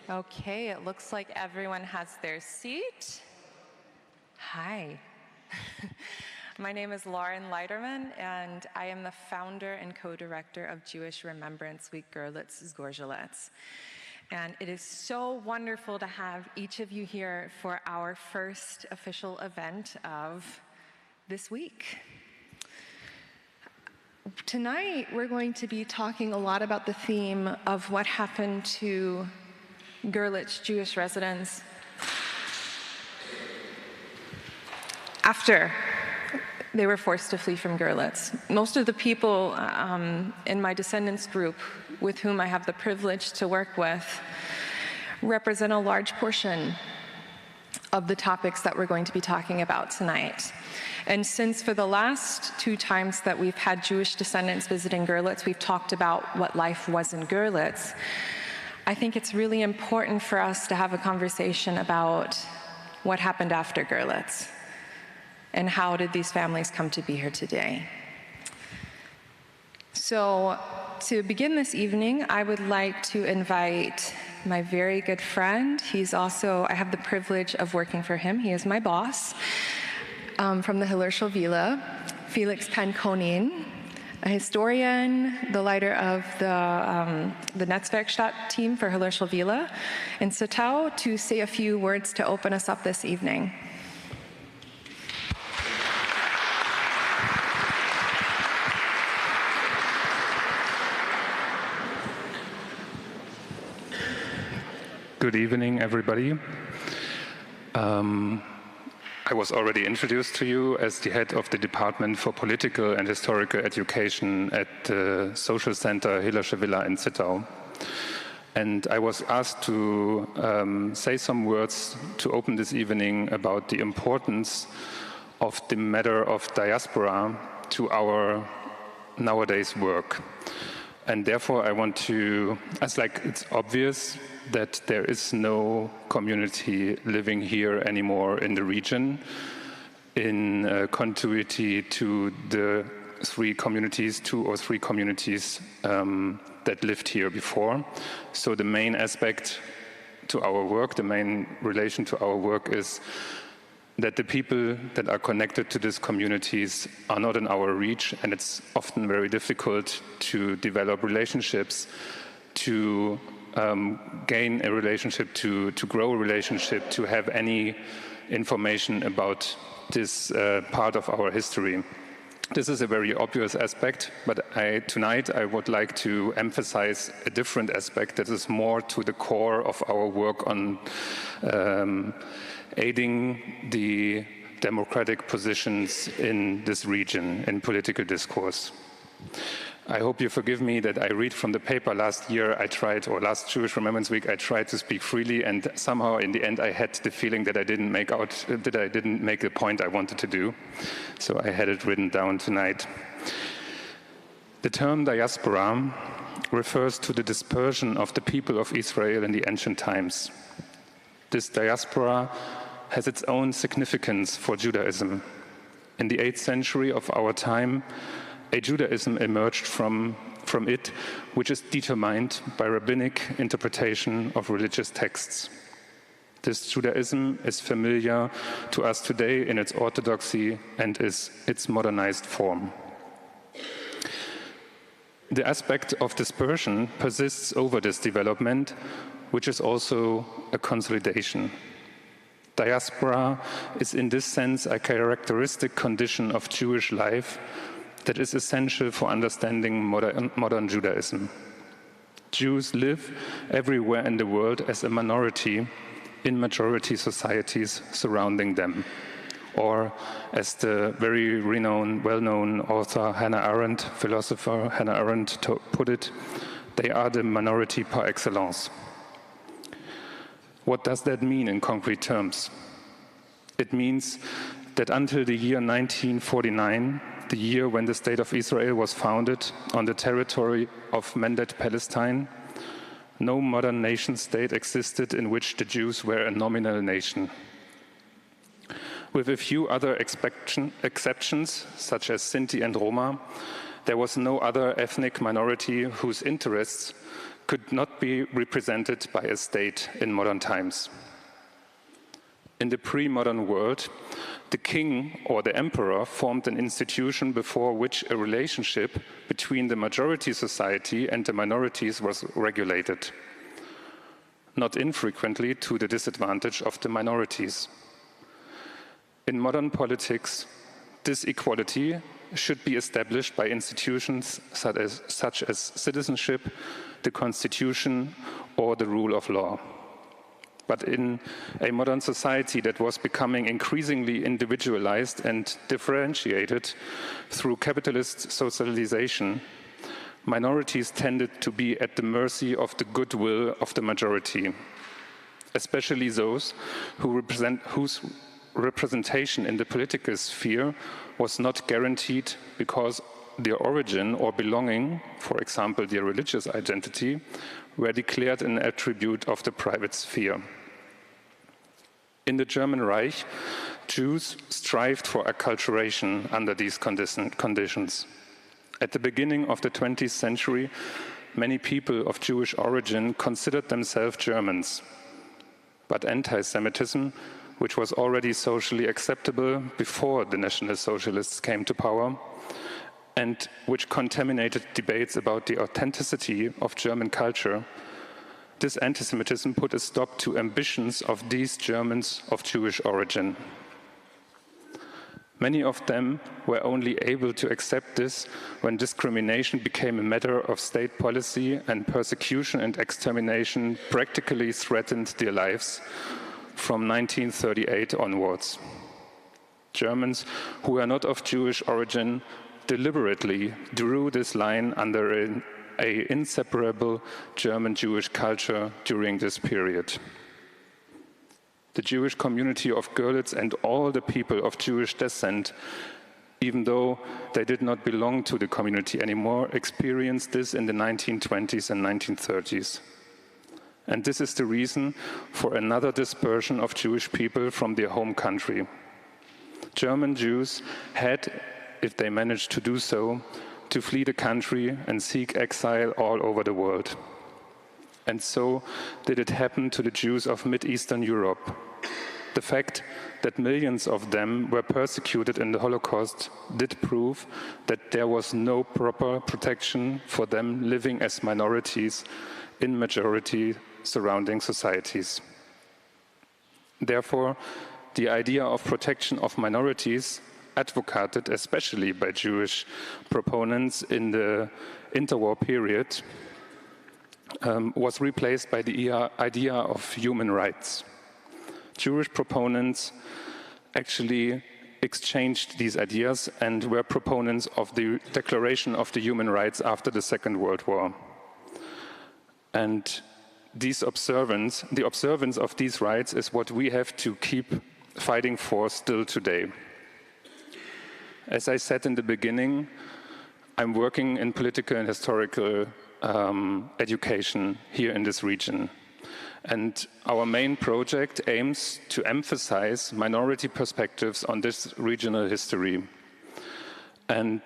Okay, it looks like everyone has their seat. Hi. My name is Lauren Leiterman, and I am the founder and co-director of Jewish Remembrance Week Görlitz, Zgorzelec. And it is so wonderful to have each of you here for our first official event of this week. Tonight, we're going to be talking a lot about the theme of what happened to Görlitz Jewish residents after they were forced to flee from Görlitz. Most of the people in my descendants group with whom I have the privilege to work with represent a large portion of the topics that we're going to be talking about tonight. And since for the last 2 times that we've had Jewish descendants visiting Görlitz, we've talked about what life was in Görlitz, I think it's really important for us to have a conversation about what happened after Görlitz and how did these families come to be here today. So to begin this evening, I would like to invite my very good friend. He's also, I have the privilege of working for him. He is my boss from the Hillerschel Villa, Felix Pankonin, a historian, the leader of the Netzwerkstatt team for Hillerschel Villa in Zittau, to say a few words to open us up this evening. Good evening, everybody. I was already introduced to you as the head of the Department for Political and Historical Education at the Social Center Hillerschel Villa in Zittau. And I was asked to say some words to open this evening about the importance of the matter of diaspora to our nowadays work. And therefore I want to, it's obvious that there is no community living here anymore in the region in continuity to the 2 or 3 communities that lived here before. So the main aspect to our work, the main relation to our work is that the people that are connected to these communities are not in our reach, and it's often very difficult to develop relationships, to gain a relationship, to grow a relationship, to have any information about this part of our history. This is a very obvious aspect, but tonight I would like to emphasize a different aspect that is more to the core of our work on aiding the democratic positions in this region in political discourse. I hope you forgive me that I read from the paper. Last year I tried, or last Jewish Remembrance Week, I tried to speak freely, and somehow in the end I had the feeling that I didn't make the point I wanted to do. So I had it written down tonight. The term diaspora refers to the dispersion of the people of Israel in the ancient times. This diaspora has its own significance for Judaism. In the 8th century of our time, a Judaism emerged from it, which is determined by rabbinic interpretation of religious texts. This Judaism is familiar to us today in its orthodoxy and its modernized form. The aspect of dispersion persists over this development, which is also a consolidation. Diaspora is in this sense a characteristic condition of Jewish life that is essential for understanding modern Judaism. Jews live everywhere in the world as a minority in majority societies surrounding them. Or, as the very well-known author philosopher Hannah Arendt put it, they are the minority par excellence. What does that mean in concrete terms? It means that until the year 1949, the year when the State of Israel was founded on the territory of Mandate Palestine, no modern nation-state existed in which the Jews were a nominal nation. With a few other exceptions, such as Sinti and Roma, there was no other ethnic minority whose interests could not be represented by a state in modern times. In the pre-modern world, the king or the emperor formed an institution before which a relationship between the majority society and the minorities was regulated, not infrequently to the disadvantage of the minorities. In modern politics, this equality should be established by institutions such as citizenship, the constitution, or the rule of law. But in a modern society that was becoming increasingly individualized and differentiated through capitalist socialization, minorities tended to be at the mercy of the goodwill of the majority, especially those whose representation in the political sphere was not guaranteed because their origin or belonging, for example, their religious identity, were declared an attribute of the private sphere. In the German Reich, Jews strived for acculturation under these conditions. At the beginning of the 20th century, many people of Jewish origin considered themselves Germans. But anti-Semitism, which was already socially acceptable before the National Socialists came to power, and which contaminated debates about the authenticity of German culture, this anti-Semitism put a stop to ambitions of these Germans of Jewish origin. Many of them were only able to accept this when discrimination became a matter of state policy and persecution and extermination practically threatened their lives from 1938 onwards. Germans who were not of Jewish origin deliberately drew this line under an inseparable German-Jewish culture during this period. The Jewish community of Görlitz and all the people of Jewish descent, even though they did not belong to the community anymore, experienced this in the 1920s and 1930s. And this is the reason for another dispersion of Jewish people from their home country. German Jews had, if they managed to do so, to flee the country and seek exile all over the world. And so did it happen to the Jews of Mid-Eastern Europe. The fact that millions of them were persecuted in the Holocaust did prove that there was no proper protection for them living as minorities in majority surrounding societies. Therefore, the idea of protection of minorities, advocated especially by Jewish proponents in the interwar period, was replaced by the idea of human rights. Jewish proponents actually exchanged these ideas and were proponents of the Declaration of the Human Rights after the Second World War. And the observance of these rights is what we have to keep fighting for still today. As I said in the beginning, I'm working in political and historical education here in this region. And our main project aims to emphasize minority perspectives on this regional history. And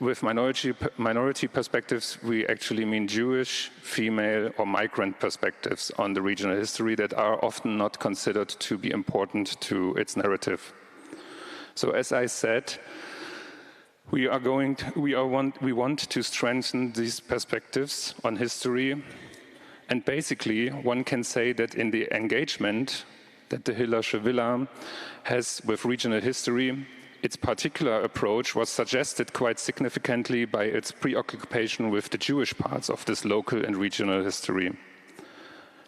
with minority perspectives, we actually mean Jewish, female, or migrant perspectives on the regional history that are often not considered to be important to its narrative. So as I said, we want to strengthen these perspectives on history. And basically, one can say that in the engagement that the Hilasche Villa has with regional history, its particular approach was suggested quite significantly by its preoccupation with the Jewish parts of this local and regional history.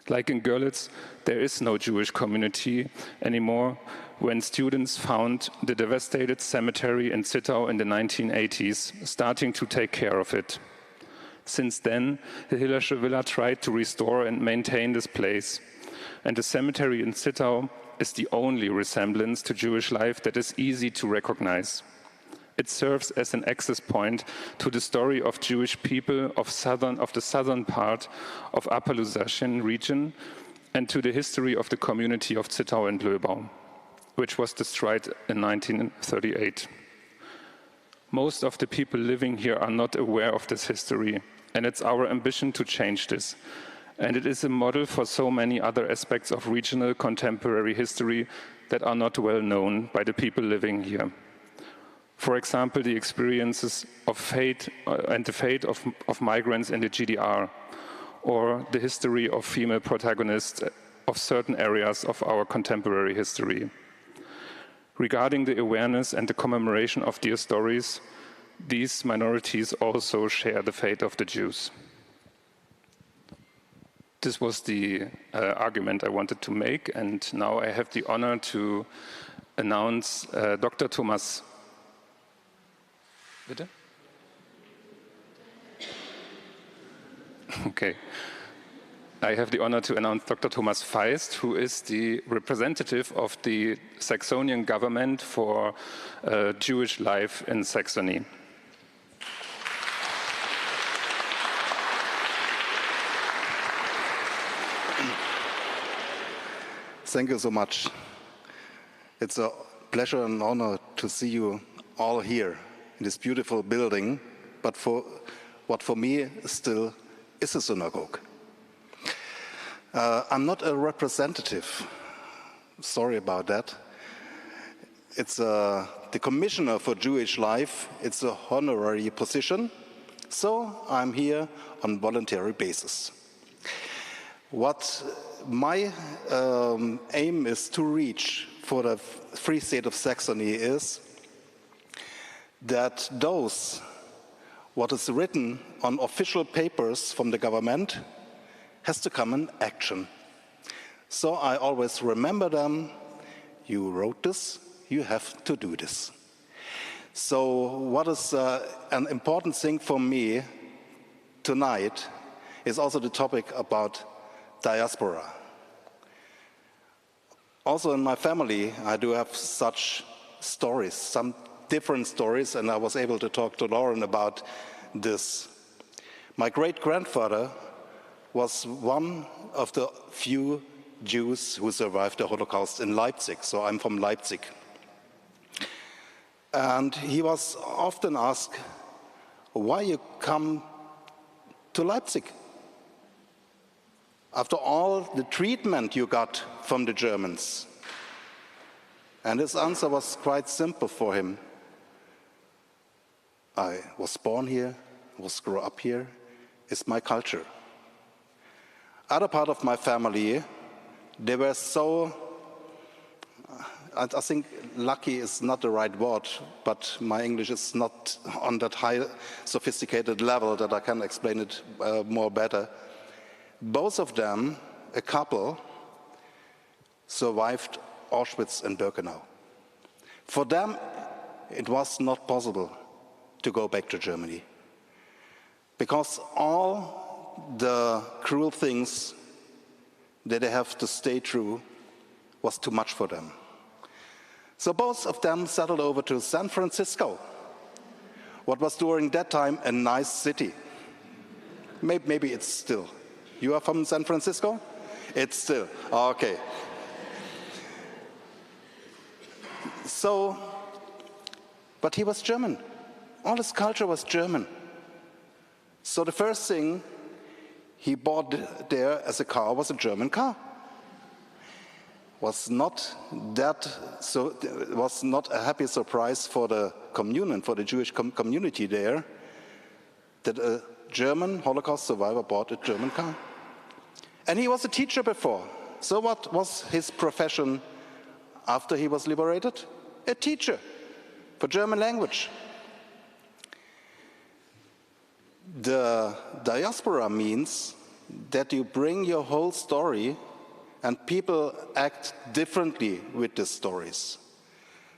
Like in Görlitz, there is no Jewish community anymore when students found the devastated cemetery in Zittau in the 1980s, starting to take care of it. Since then, the Hilasche Villa tried to restore and maintain this place. And the cemetery in Zittau is the only resemblance to Jewish life that is easy to recognize. It serves as an access point to the story of Jewish people of the southern part of Upper Lusatian region and to the history of the community of Zittau and Löbau, which was destroyed in 1938. Most of the people living here are not aware of this history, and it's our ambition to change this. And it is a model for so many other aspects of regional contemporary history that are not well known by the people living here. For example, the experiences of fate and the fate of migrants in the GDR, or the history of female protagonists of certain areas of our contemporary history. Regarding the awareness and the commemoration of their stories, these minorities also share the fate of the Jews. This was the argument I wanted to make, and now I have the honor to announce Dr. Thomas. Bitte? Okay. I have the honor to announce Dr. Thomas Feist, who is the representative of the Saxonian government for Jewish life in Saxony. Thank you so much. It's a pleasure and honor to see you all here in this beautiful building, but for what for me still is a synagogue. I'm not a representative. Sorry about that. It's the Commissioner for Jewish Life. It's a honorary position, so I'm here on voluntary basis. What my aim is to reach for the Free State of Saxony is that what is written on official papers from the government has to come in action. So I always remember them. You wrote this, you have to do this. So what is an important thing for me tonight is also the topic about diaspora. Also in my family, I do have such stories, some different stories, and I was able to talk to Lauren about this. My great-grandfather was one of the few Jews who survived the Holocaust in Leipzig, so I'm from Leipzig. And he was often asked, why you come to Leipzig? After all the treatment you got from the Germans. And his answer was quite simple for him. I was born here, was grew up here, it's my culture. Other part of my family, they were so I think lucky is not the right word, but my English is not on that high sophisticated level that I can explain it more better. Both of them, a couple, survived Auschwitz and Birkenau. For them, it was not possible to go back to Germany, because all the cruel things that they have to stay through was too much for them. So both of them settled over to San Francisco, what was during that time a nice city. Maybe it's still. You are from San Francisco? It's still, okay. So, but he was German. All his culture was German. So the first thing he bought there as a car was a German car. Was not a happy surprise for the communion, for the Jewish community there, that a German Holocaust survivor bought a German car. And he was a teacher before. So what was his profession after he was liberated? A teacher for German language. The diaspora means that you bring your whole story and people act differently with these stories.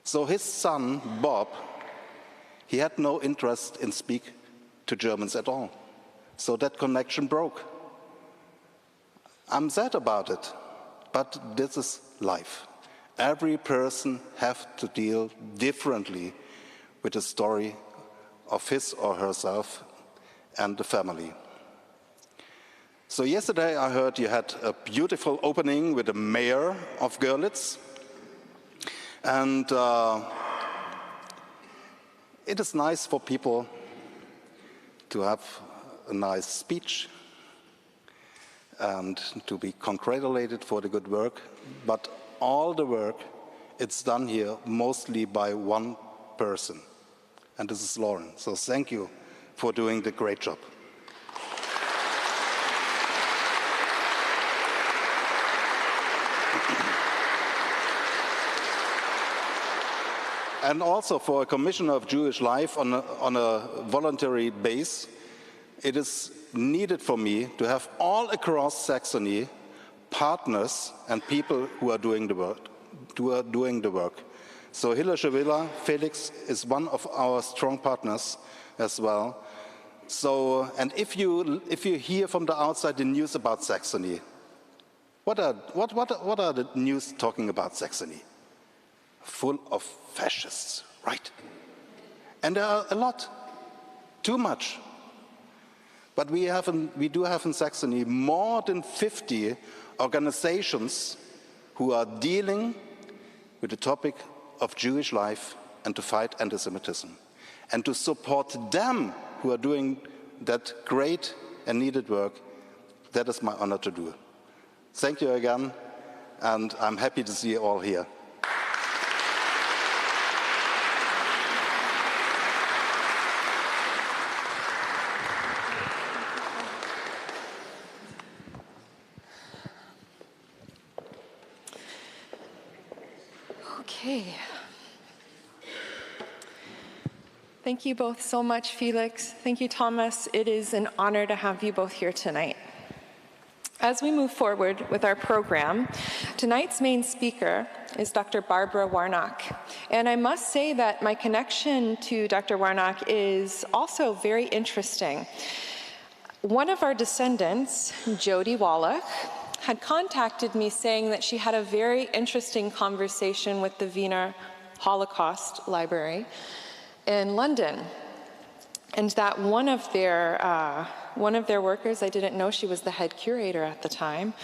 So his son, Bob, he had no interest in speak to Germans at all. So that connection broke. I'm sad about it, but this is life. Every person has to deal differently with the story of his or herself and the family. So yesterday I heard you had a beautiful opening with the mayor of Görlitz. And it is nice for people to have a nice speech and to be congratulated for the good work. But all the work, it's done here mostly by one person. And this is Lauren. So thank you for doing the great job. And also for a commissioner of Jewish life on a voluntary base, it is needed for me to have all across Saxony partners and people who are doing the work. So Hilasche Villa, Felix is one of our strong partners as well. So, and if you hear from the outside the news about Saxony, what are the news talking about Saxony? Full of fascists, right? And there are a lot, too much. But we do have in Saxony more than 50 organizations who are dealing with the topic of Jewish life and to fight anti-Semitism. And to support them who are doing that great and needed work, that is my honor to do. Thank you again, and I'm happy to see you all here. Okay. Thank you both so much, Felix. Thank you, Thomas. It is an honor to have you both here tonight. As we move forward with our program, tonight's main speaker is Dr. Barbara Warnock. And I must say that my connection to Dr. Warnock is also very interesting. One of our descendants, Jody Wallach, had contacted me saying that she had a very interesting conversation with the Wiener Holocaust Library in London, and that one of their workers, I didn't know she was the head curator at the time,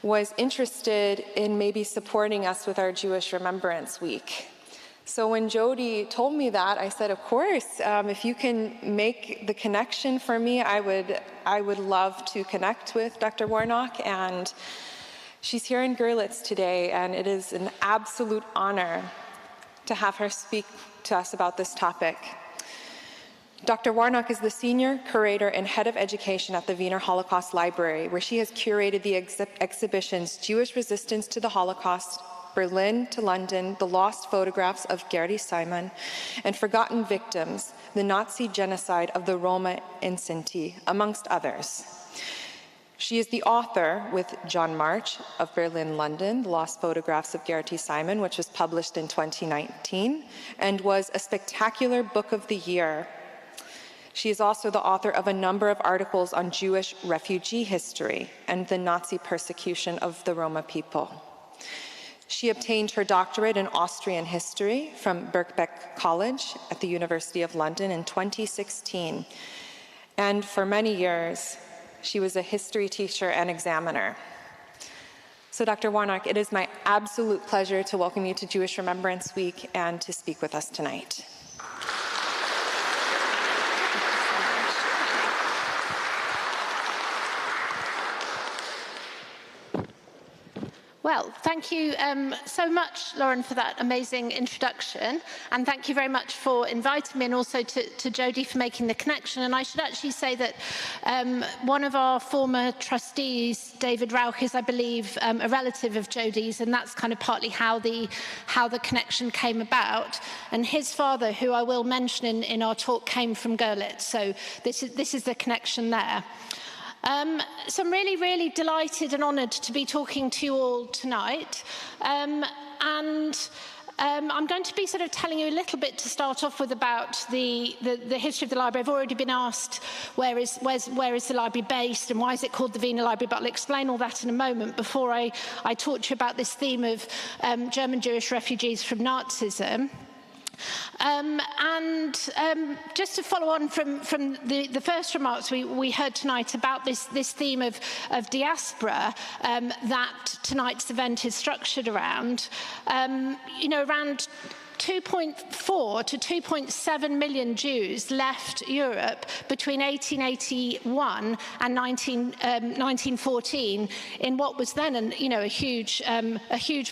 was interested in maybe supporting us with our Jewish Remembrance Week. So when Jody told me that, I said, of course, if you can make the connection for me, I would love to connect with Dr. Warnock. And she's here in Görlitz today, and it is an absolute honor to have her speak to us about this topic. Dr. Warnock is the senior curator and head of education at the Wiener Holocaust Library, where she has curated the exhibitions Jewish Resistance to the Holocaust, Berlin to London, The Lost Photographs of Gerdy Simon, and Forgotten Victims, The Nazi Genocide of the Roma in Sinti, amongst others. She is the author, with John March, of Berlin, London, The Lost Photographs of Gerdy Simon, which was published in 2019, and was a spectacular book of the year. She is also the author of a number of articles on Jewish refugee history and the Nazi persecution of the Roma people. She obtained her doctorate in Austrian history from Birkbeck College at the University of London in 2016. And for many years, she was a history teacher and examiner. So Dr. Warnock, it is my absolute pleasure to welcome you to Jewish Remembrance Week and to speak with us tonight. Well, thank you so much, Lauren, for that amazing introduction. And thank you very much for inviting me, and also to Jody for making the connection. And I should actually say that one of our former trustees, David Rauch, is, I believe, a relative of Jody's, and that's kind of partly how the connection came about. And his father, who I will mention in our talk, came from Görlitz. So this is the connection there. So I'm really, really delighted and honoured to be talking to you all tonight. I'm going to be sort of telling you a little bit to start off with about the history of the library. I've already been asked where is the library based and why is it called the Wiener Library, but I'll explain all that in a moment before I talk to you about this theme of German Jewish refugees from Nazism. Just to follow on from the first remarks we heard tonight about this theme of diaspora that tonight's event is structured around, around 2.4 to 2.7 million Jews left Europe between 1881 and 1914 in what was then a huge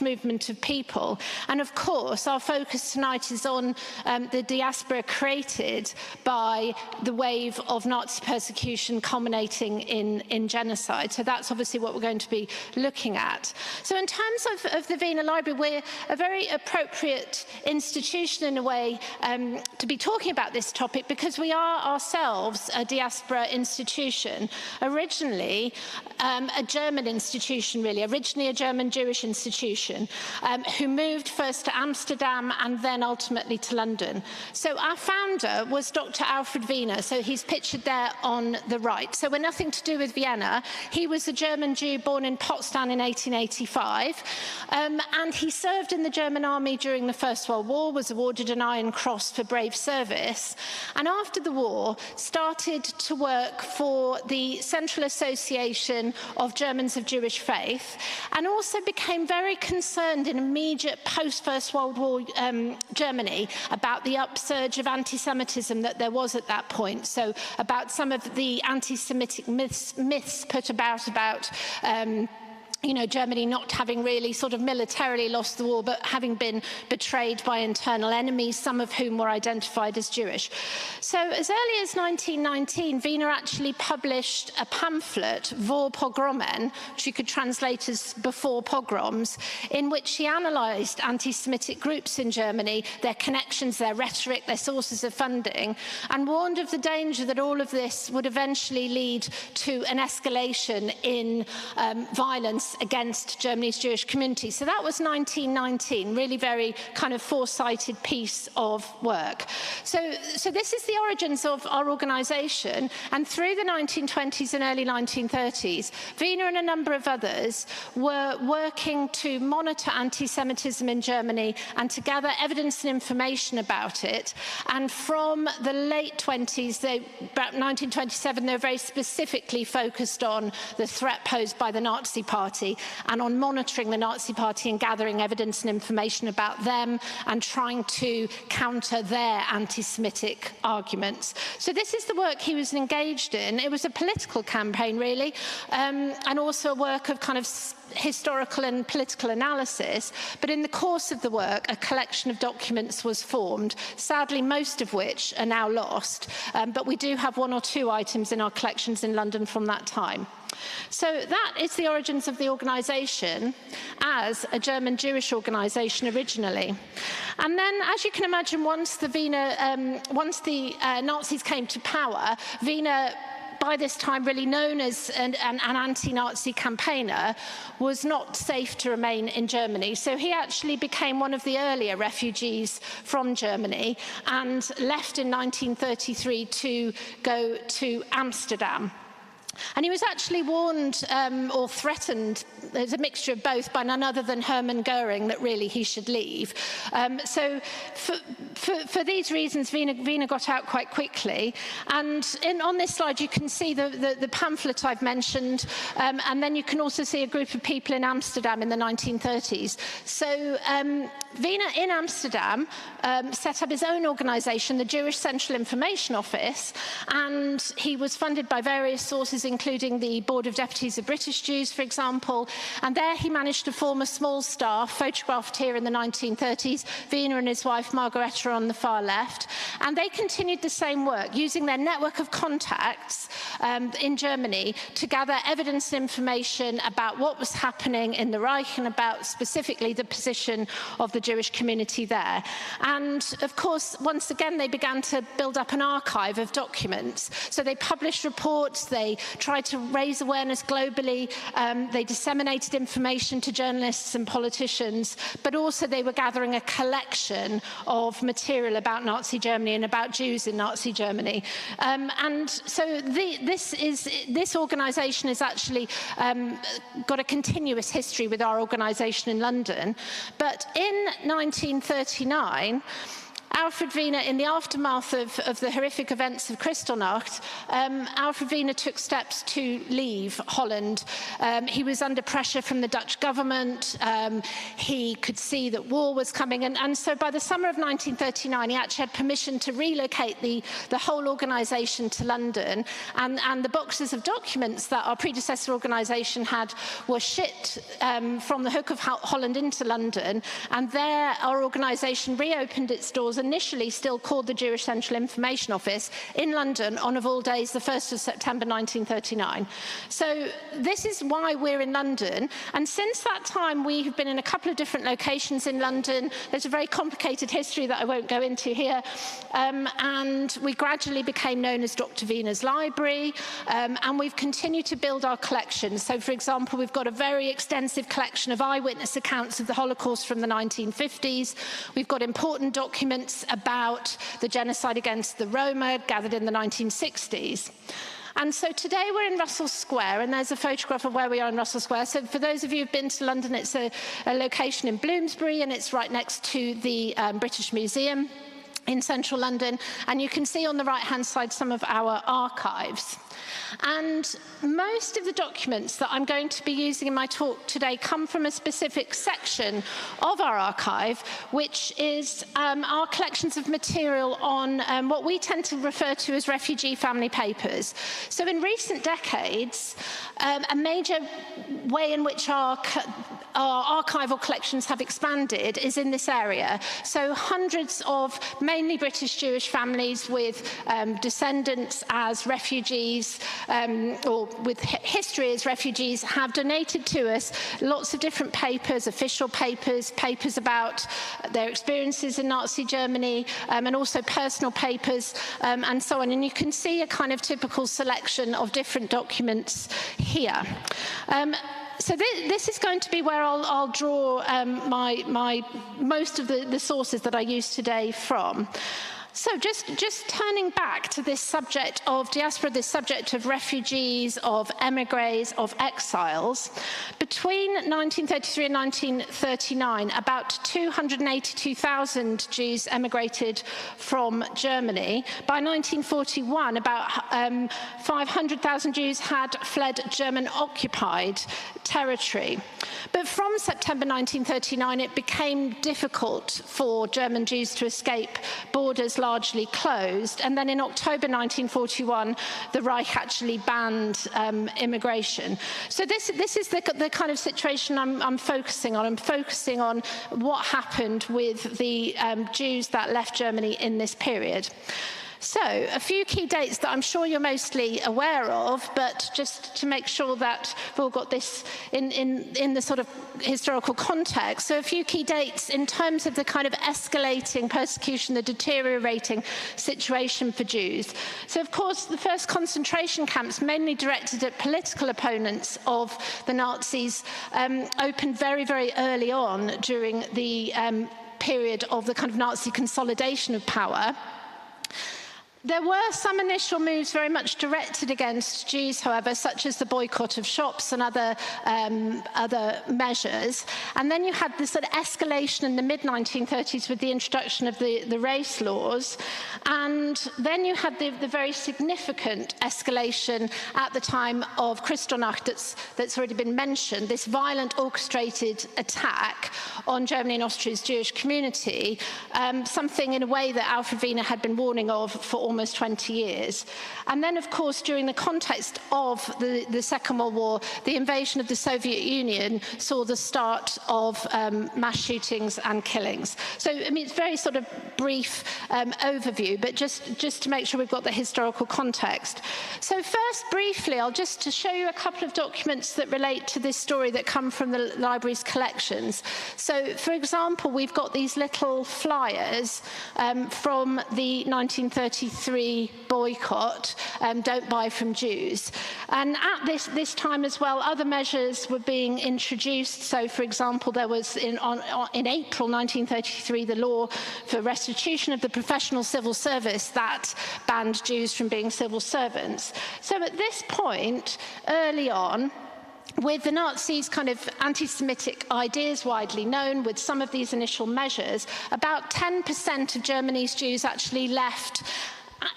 movement of people. And of course, our focus tonight is on the diaspora created by the wave of Nazi persecution culminating in genocide. So that's obviously what we're going to be looking at. So in terms of the Wiener Library, we're a very appropriate institution in a way to be talking about this topic, because we are ourselves a diaspora institution, originally a German institution, originally a German Jewish institution, who moved first to Amsterdam and then ultimately to London. So our founder was Dr. Alfred Wiener, so he's pictured there on the right. So we're nothing to do with Vienna. He was a German Jew born in Potsdam in 1885, and he served in the German army during the First World War, was awarded an Iron Cross for brave service, and after the war started to work for the Central Association of Germans of Jewish Faith, and also became very concerned in immediate post-First World War Germany about the upsurge of anti-Semitism that there was at that point. So about some of the anti-Semitic myths put about Germany not having really sort of militarily lost the war, but having been betrayed by internal enemies, some of whom were identified as Jewish. So as early as 1919, Wiener actually published a pamphlet, Vor Pogromen, which you could translate as Before Pogroms, in which he analysed anti-Semitic groups in Germany, their connections, their rhetoric, their sources of funding, and warned of the danger that all of this would eventually lead to an escalation in violence against Germany's Jewish community. So that was 1919, really very kind of foresighted piece of work. So this is the origins of our organisation, and through the 1920s and early 1930s, Wiener and a number of others were working to monitor anti-Semitism in Germany and to gather evidence and information about it. And from the late 20s, about 1927, they were very specifically focused on the threat posed by the Nazi Party and on monitoring the Nazi Party and gathering evidence and information about them and trying to counter their anti-Semitic arguments. So this is the work he was engaged in. It was a political campaign, really, and also a work of kind of historical and political analysis, but in the course of the work, a collection of documents was formed, sadly most of which are now lost, but we do have one or two items in our collections in London from that time. So that is the origins of the organisation as a German Jewish organisation originally. And then, as you can imagine, once the Nazis came to power, Wiener, by this time really known as an anti-Nazi campaigner, was not safe to remain in Germany. So he actually became one of the earlier refugees from Germany and left in 1933 to go to Amsterdam. And he was actually warned or threatened, there's a mixture of both, by none other than Hermann Goering, that really he should leave. So for these reasons, Wiener got out quite quickly. And on this slide, you can see the pamphlet I've mentioned, and then you can also see a group of people in Amsterdam in the 1930s. So Wiener in Amsterdam set up his own organisation, the Jewish Central Information Office, and he was funded by various sources, including the Board of Deputies of British Jews, for example. And there he managed to form a small staff, photographed here in the 1930s. Wiener and his wife Margareta on the far left. And they continued the same work, using their network of contacts in Germany to gather evidence and information about what was happening in the Reich and about specifically the position of the Jewish community there. And of course, once again, they began to build up an archive of documents. So they published reports, they tried to raise awareness globally, they disseminated information to journalists and politicians, but also they were gathering a collection of material about Nazi Germany and about Jews in Nazi Germany. And so this organisation has actually got a continuous history with our organisation in London. But in 1939, Alfred Wiener, in the aftermath of the horrific events of Kristallnacht, Alfred Wiener took steps to leave Holland. He was under pressure from the Dutch government. He could see that war was coming. And so by the summer of 1939, he actually had permission to relocate the whole organisation to London. And the boxes of documents that our predecessor organisation had were shipped from the Hook of Holland into London. And there our organisation reopened its doors, initially still called the Jewish Central Information Office, in London on, of all days, the 1st of September 1939. So this is why we're in London. And since that time, we have been in a couple of different locations in London. There's a very complicated history that I won't go into here. And we gradually became known as Dr. Wiener's Library. And we've continued to build our collection. So, for example, we've got a very extensive collection of eyewitness accounts of the Holocaust from the 1950s. We've got important documents about the genocide against the Roma gathered in the 1960s. And so today we're in Russell Square, and there's a photograph of where we are in Russell Square. So for those of you who've been to London, it's a location in Bloomsbury, and it's right next to the British Museum in central London. And you can see on the right-hand side some of our archives. And most of the documents that I'm going to be using in my talk today come from a specific section of our archive, which is our collections of material on what we tend to refer to as refugee family papers. So in recent decades, a major way in which our archival collections have expanded is in this area. So hundreds of mainly British Jewish families with descendants as refugees, or with history as refugees, have donated to us lots of different papers, official papers, papers about their experiences in Nazi Germany, and also personal papers, and so on. And you can see a kind of typical selection of different documents here. So this is going to be where I'll draw most of the sources that I use today from. So just turning back to this subject of diaspora, this subject of refugees, of emigres, of exiles, between 1933 and 1939, about 282,000 Jews emigrated from Germany. By 1941, about 500,000 Jews had fled German-occupied territory. But from September 1939, it became difficult for German Jews to escape, borders largely closed, and then in October 1941, the Reich actually banned immigration. So this is the kind of situation I'm focusing on. I'm focusing on what happened with the Jews that left Germany in this period. So, a few key dates that I'm sure you're mostly aware of, but just to make sure that we've all got this in the sort of historical context. So, a few key dates in terms of the kind of escalating persecution, the deteriorating situation for Jews. So, of course, the first concentration camps, mainly directed at political opponents of the Nazis, opened very, very early on during the period of the kind of Nazi consolidation of power. There were some initial moves very much directed against Jews, however, such as the boycott of shops and other measures. And then you had this sort of escalation in the mid-1930s with the introduction of the race laws. And then you had the very significant escalation at the time of Kristallnacht that's already been mentioned, this violent orchestrated attack on Germany and Austria's Jewish community, something in a way that Alfred Wiener had been warning of for almost 20 years. And then, of course, during the context of the Second World War, the invasion of the Soviet Union saw the start of mass shootings and killings. So, I mean, it's very sort of brief overview, but just to make sure we've got the historical context. So first, briefly, I'll just to show you a couple of documents that relate to this story that come from the library's collections. So, for example, we've got these little flyers from the 1933 boycott, Don't Buy from Jews. And at this time as well, other measures were being introduced. So, for example, there was in April 1933 the law for restitution of the professional civil service that banned Jews from being civil servants. So at this point, early on, with the Nazis' kind of anti-Semitic ideas widely known, with some of these initial measures, about 10% of Germany's Jews actually left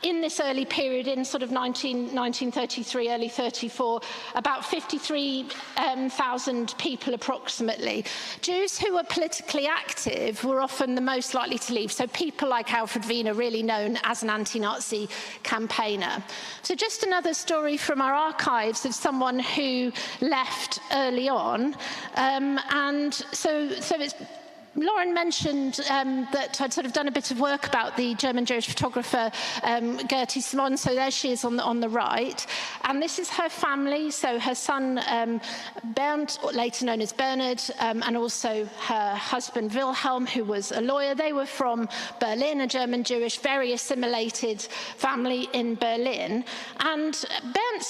in this early period, in sort of 1933, early 34, about 53,000 people approximately. Jews who were politically active were often the most likely to leave. So people like Alfred Wiener, really known as an anti-Nazi campaigner. So just another story from our archives of someone who left early on. And so it's Lauren mentioned that I'd sort of done a bit of work about the German Jewish photographer Gertie Simon. So there she is on the right. And this is her family. So her son Bernd, later known as Bernard, and also her husband Wilhelm, who was a lawyer. They were from Berlin, a German Jewish, very assimilated family in Berlin. And Bernard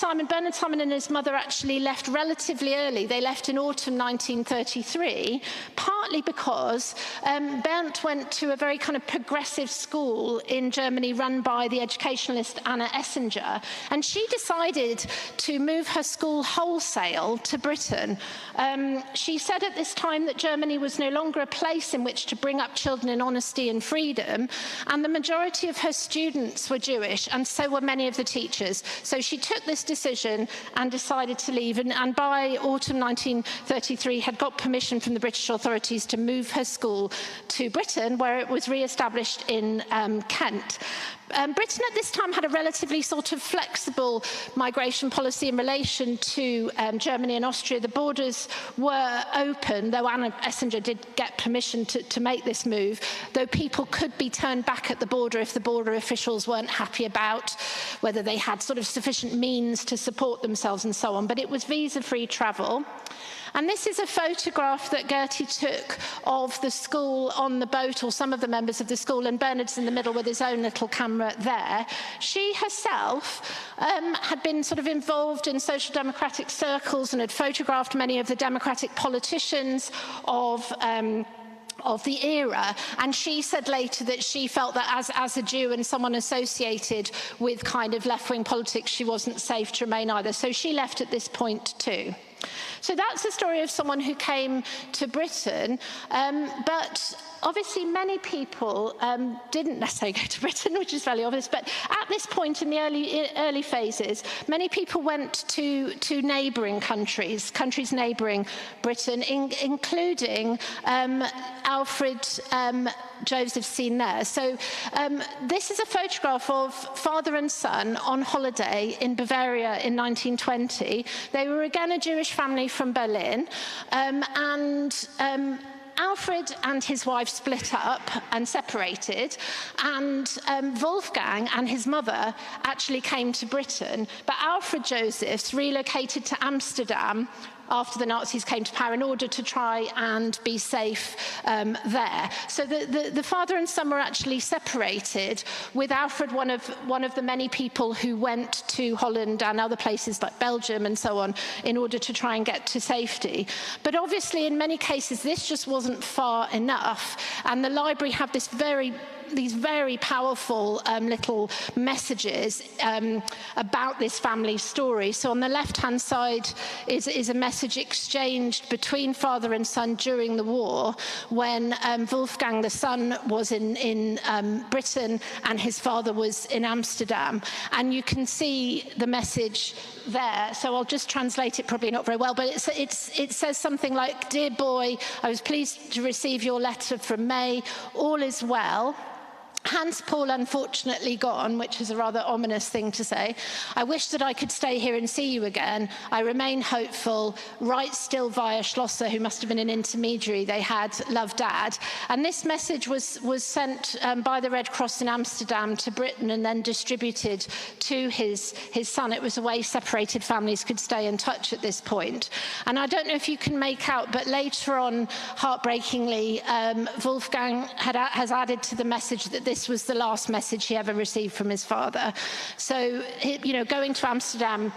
Simon and his mother actually left relatively early. They left in autumn 1933, partly because Bernd went to a very kind of progressive school in Germany run by the educationalist Anna Essinger, and she decided to move her school wholesale to Britain. She said at this time that Germany was no longer a place in which to bring up children in honesty and freedom, and the majority of her students were Jewish, and so were many of the teachers. So she took this decision and decided to leave, and by autumn 1933 had got permission from the British authorities to move her school to Britain, where it was re-established in Kent. Britain at this time had a relatively sort of flexible migration policy in relation to Germany and Austria. The borders were open, though Anna Essinger did get permission to make this move, though people could be turned back at the border if the border officials weren't happy about whether they had sort of sufficient means to support themselves and so on. But it was visa-free travel. And this is a photograph that Gertie took of the school on the boat, or some of the members of the school, and Bernard's in the middle with his own little camera there. She herself had been sort of involved in social democratic circles and had photographed many of the democratic politicians of the era, and she said later that she felt that as a Jew and someone associated with kind of left-wing politics, she wasn't safe to remain either. So she left at this point too. So that's the story of someone who came to Britain, but obviously many people didn't necessarily go to Britain, which is fairly obvious, but at this point in the early phases, many people went to neighbouring countries neighbouring Britain, including Alfred Joseph's seen there. So this is a photograph of father and son on holiday in Bavaria in 1920. They were again a Jewish family from Berlin, and Alfred and his wife split up and separated, and Wolfgang and his mother actually came to Britain, but Alfred Josephs relocated to Amsterdam after the Nazis came to power in order to try and be safe there. So the father and son were actually separated, with Alfred one of the many people who went to Holland and other places like Belgium and so on in order to try and get to safety. But obviously in many cases this just wasn't far enough, and the library have these very powerful little messages about this family story. So on the left-hand side is a message exchanged between father and son during the war, when Wolfgang, the son, was in Britain and his father was in Amsterdam. And you can see the message there. So I'll just translate it, probably not very well, but it says something like, "Dear boy, I was pleased to receive your letter from May. All is well. Hans Paul unfortunately gone," which is a rather ominous thing to say. "I wish that I could stay here and see you again. I remain hopeful. Write still via Schlosser," who must have been an intermediary they had. "Love, Dad." And this message was sent by the Red Cross in Amsterdam to Britain and then distributed to his son. It was a way separated families could stay in touch at this point. And I don't know if you can make out, but later on, heartbreakingly, Wolfgang has added to the message that this was the last message he ever received from his father. So, you know, going to Amsterdam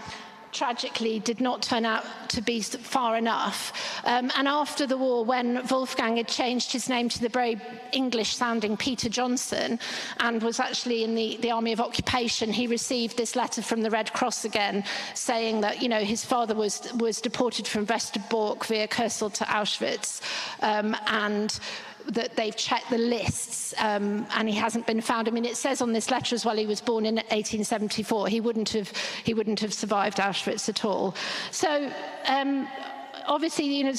tragically did not turn out to be far enough. And after the war, when Wolfgang had changed his name to the very English-sounding Peter Johnson and was actually in the Army of Occupation, he received this letter from the Red Cross again, saying that, you know, his father was deported from Westerbork via Kurzel to Auschwitz, and that they've checked the lists and he hasn't been found. I mean, it says on this letter as well he was born in 1874. He wouldn't have survived Auschwitz at all. So obviously, you know,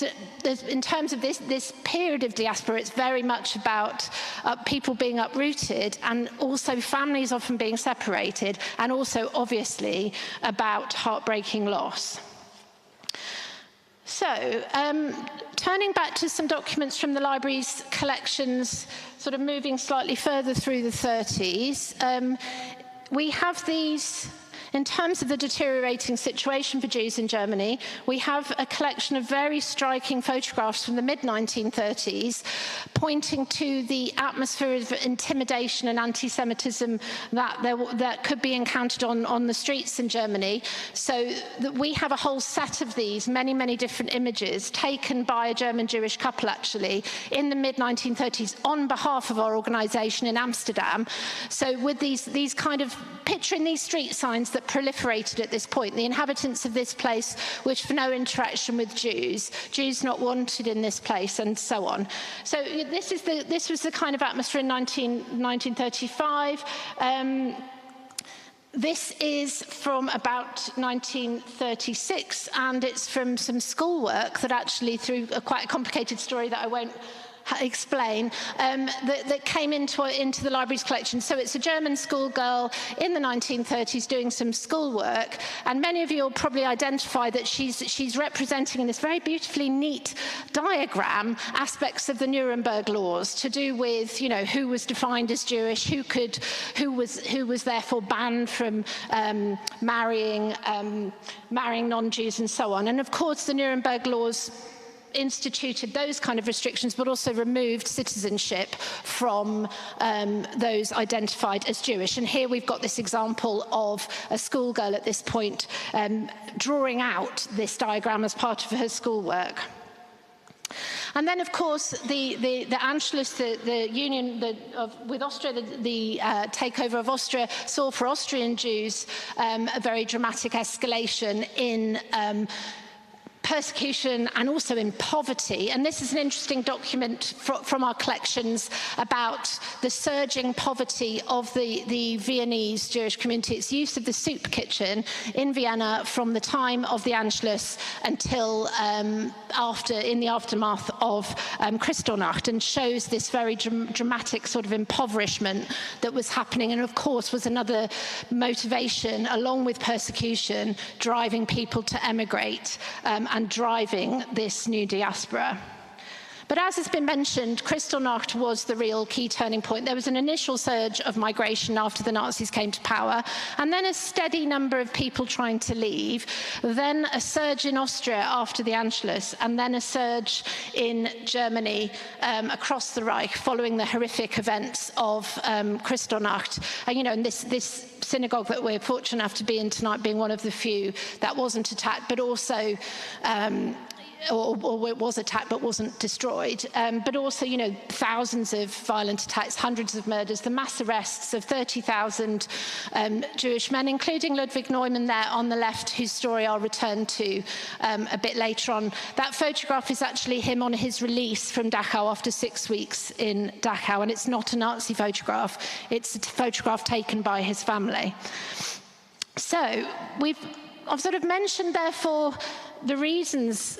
in terms of this period of diaspora, it's very much about people being uprooted and also families often being separated, and also obviously about heartbreaking loss. So, turning back to some documents from the library's collections, sort of moving slightly further through the 30s, we have these. In terms of the deteriorating situation for Jews in Germany, we have a collection of very striking photographs from the mid-1930s pointing to the atmosphere of intimidation and anti-Semitism that could be encountered on the streets in Germany. So that we have a whole set of these, many, many different images taken by a German-Jewish couple, actually, in the mid-1930s on behalf of our organization in Amsterdam. So with these kind of, picturing these street signs that proliferated at this point, the inhabitants of this place wish for no interaction with Jews, Jews not wanted in this place, and so on. So this was the kind of atmosphere in 1935. This is from about 1936, and it's from some schoolwork that actually, through quite a complicated story that I won't explain, that came into the library's collection. So it's a German schoolgirl in the 1930s doing some schoolwork, and many of you will probably identify that she's representing in this very beautifully neat diagram aspects of the Nuremberg laws to do with, you know, who was defined as Jewish, who was therefore banned from marrying non-Jews and so on. And of course the Nuremberg laws instituted those kind of restrictions, but also removed citizenship from those identified as Jewish. And here we've got this example of a schoolgirl at this point drawing out this diagram as part of her schoolwork. And then, of course, the Anschluss, the union with Austria, the takeover of Austria, saw for Austrian Jews a very dramatic escalation in persecution and also in poverty. And this is an interesting document from our collections about the surging poverty of the Viennese Jewish community. It's use of the soup kitchen in Vienna from the time of the Anschluss until in the aftermath of Kristallnacht, and shows this very dramatic sort of impoverishment that was happening, and of course was another motivation, along with persecution, driving people to emigrate and driving this new diaspora. But as has been mentioned, Kristallnacht was the real key turning point. There was an initial surge of migration after the Nazis came to power, and then a steady number of people trying to leave, then a surge in Austria after the Anschluss, and then a surge in Germany across the Reich following the horrific events of Kristallnacht. And, you know, and this synagogue that we're fortunate enough to be in tonight being one of the few that wasn't attacked, but also or it was attacked but wasn't destroyed, but also, you know, thousands of violent attacks, hundreds of murders, the mass arrests of 30,000 Jewish men, including Ludwig Neumann there on the left, whose story I'll return to a bit later on. That photograph is actually him on his release from Dachau after 6 weeks in Dachau, and it's not a Nazi photograph, it's a photograph taken by his family. So I've sort of mentioned, therefore, the reasons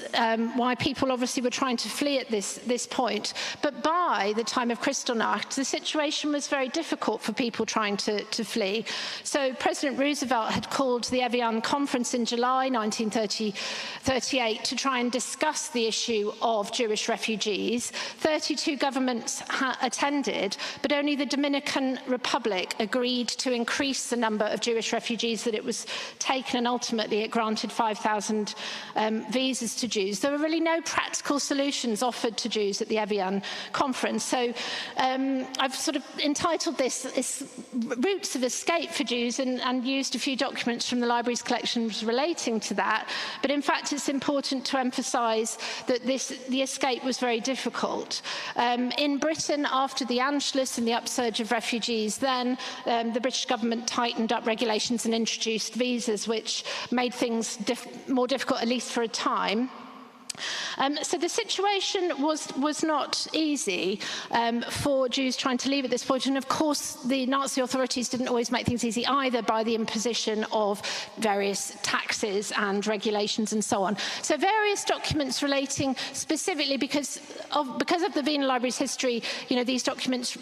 why people obviously were trying to flee at this point. But by the time of Kristallnacht, the situation was very difficult for people trying to flee. So President Roosevelt had called the Evian Conference in July 1938 to try and discuss the issue of Jewish refugees. 32 governments attended, but only the Dominican Republic agreed to increase the number of Jewish refugees that it was taken, and ultimately it granted 5,000 visas to Jews. There were really no practical solutions offered to Jews at the Evian Conference. So I've sort of entitled this Routes of Escape for Jews, and used a few documents from the library's collections relating to that. But in fact, it's important to emphasise that the escape was very difficult. In Britain, after the Anschluss and the upsurge of refugees, then the British government tightened up regulations and introduced visas, which made things more difficult, at least for a time. So the situation was not easy for Jews trying to leave at this point, and of course the Nazi authorities didn't always make things easy either by the imposition of various taxes and regulations and so on. So various documents relating specifically, because of the Wiener Library's history, you know, these documents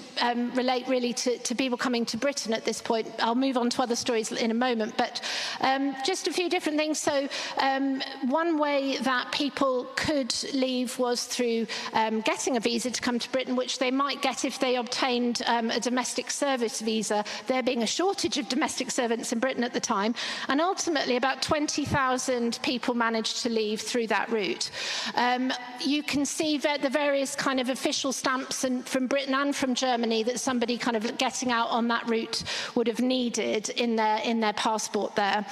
relate really to people coming to Britain at this point. I'll move on to other stories in a moment, but just a few different things. So one way that people could leave was through getting a visa to come to Britain, which they might get if they obtained a domestic service visa, there being a shortage of domestic servants in Britain at the time. And ultimately, about 20,000 people managed to leave through that route. You can see the various kind of official stamps from Britain and from Germany that somebody kind of getting out on that route would have needed in their passport there.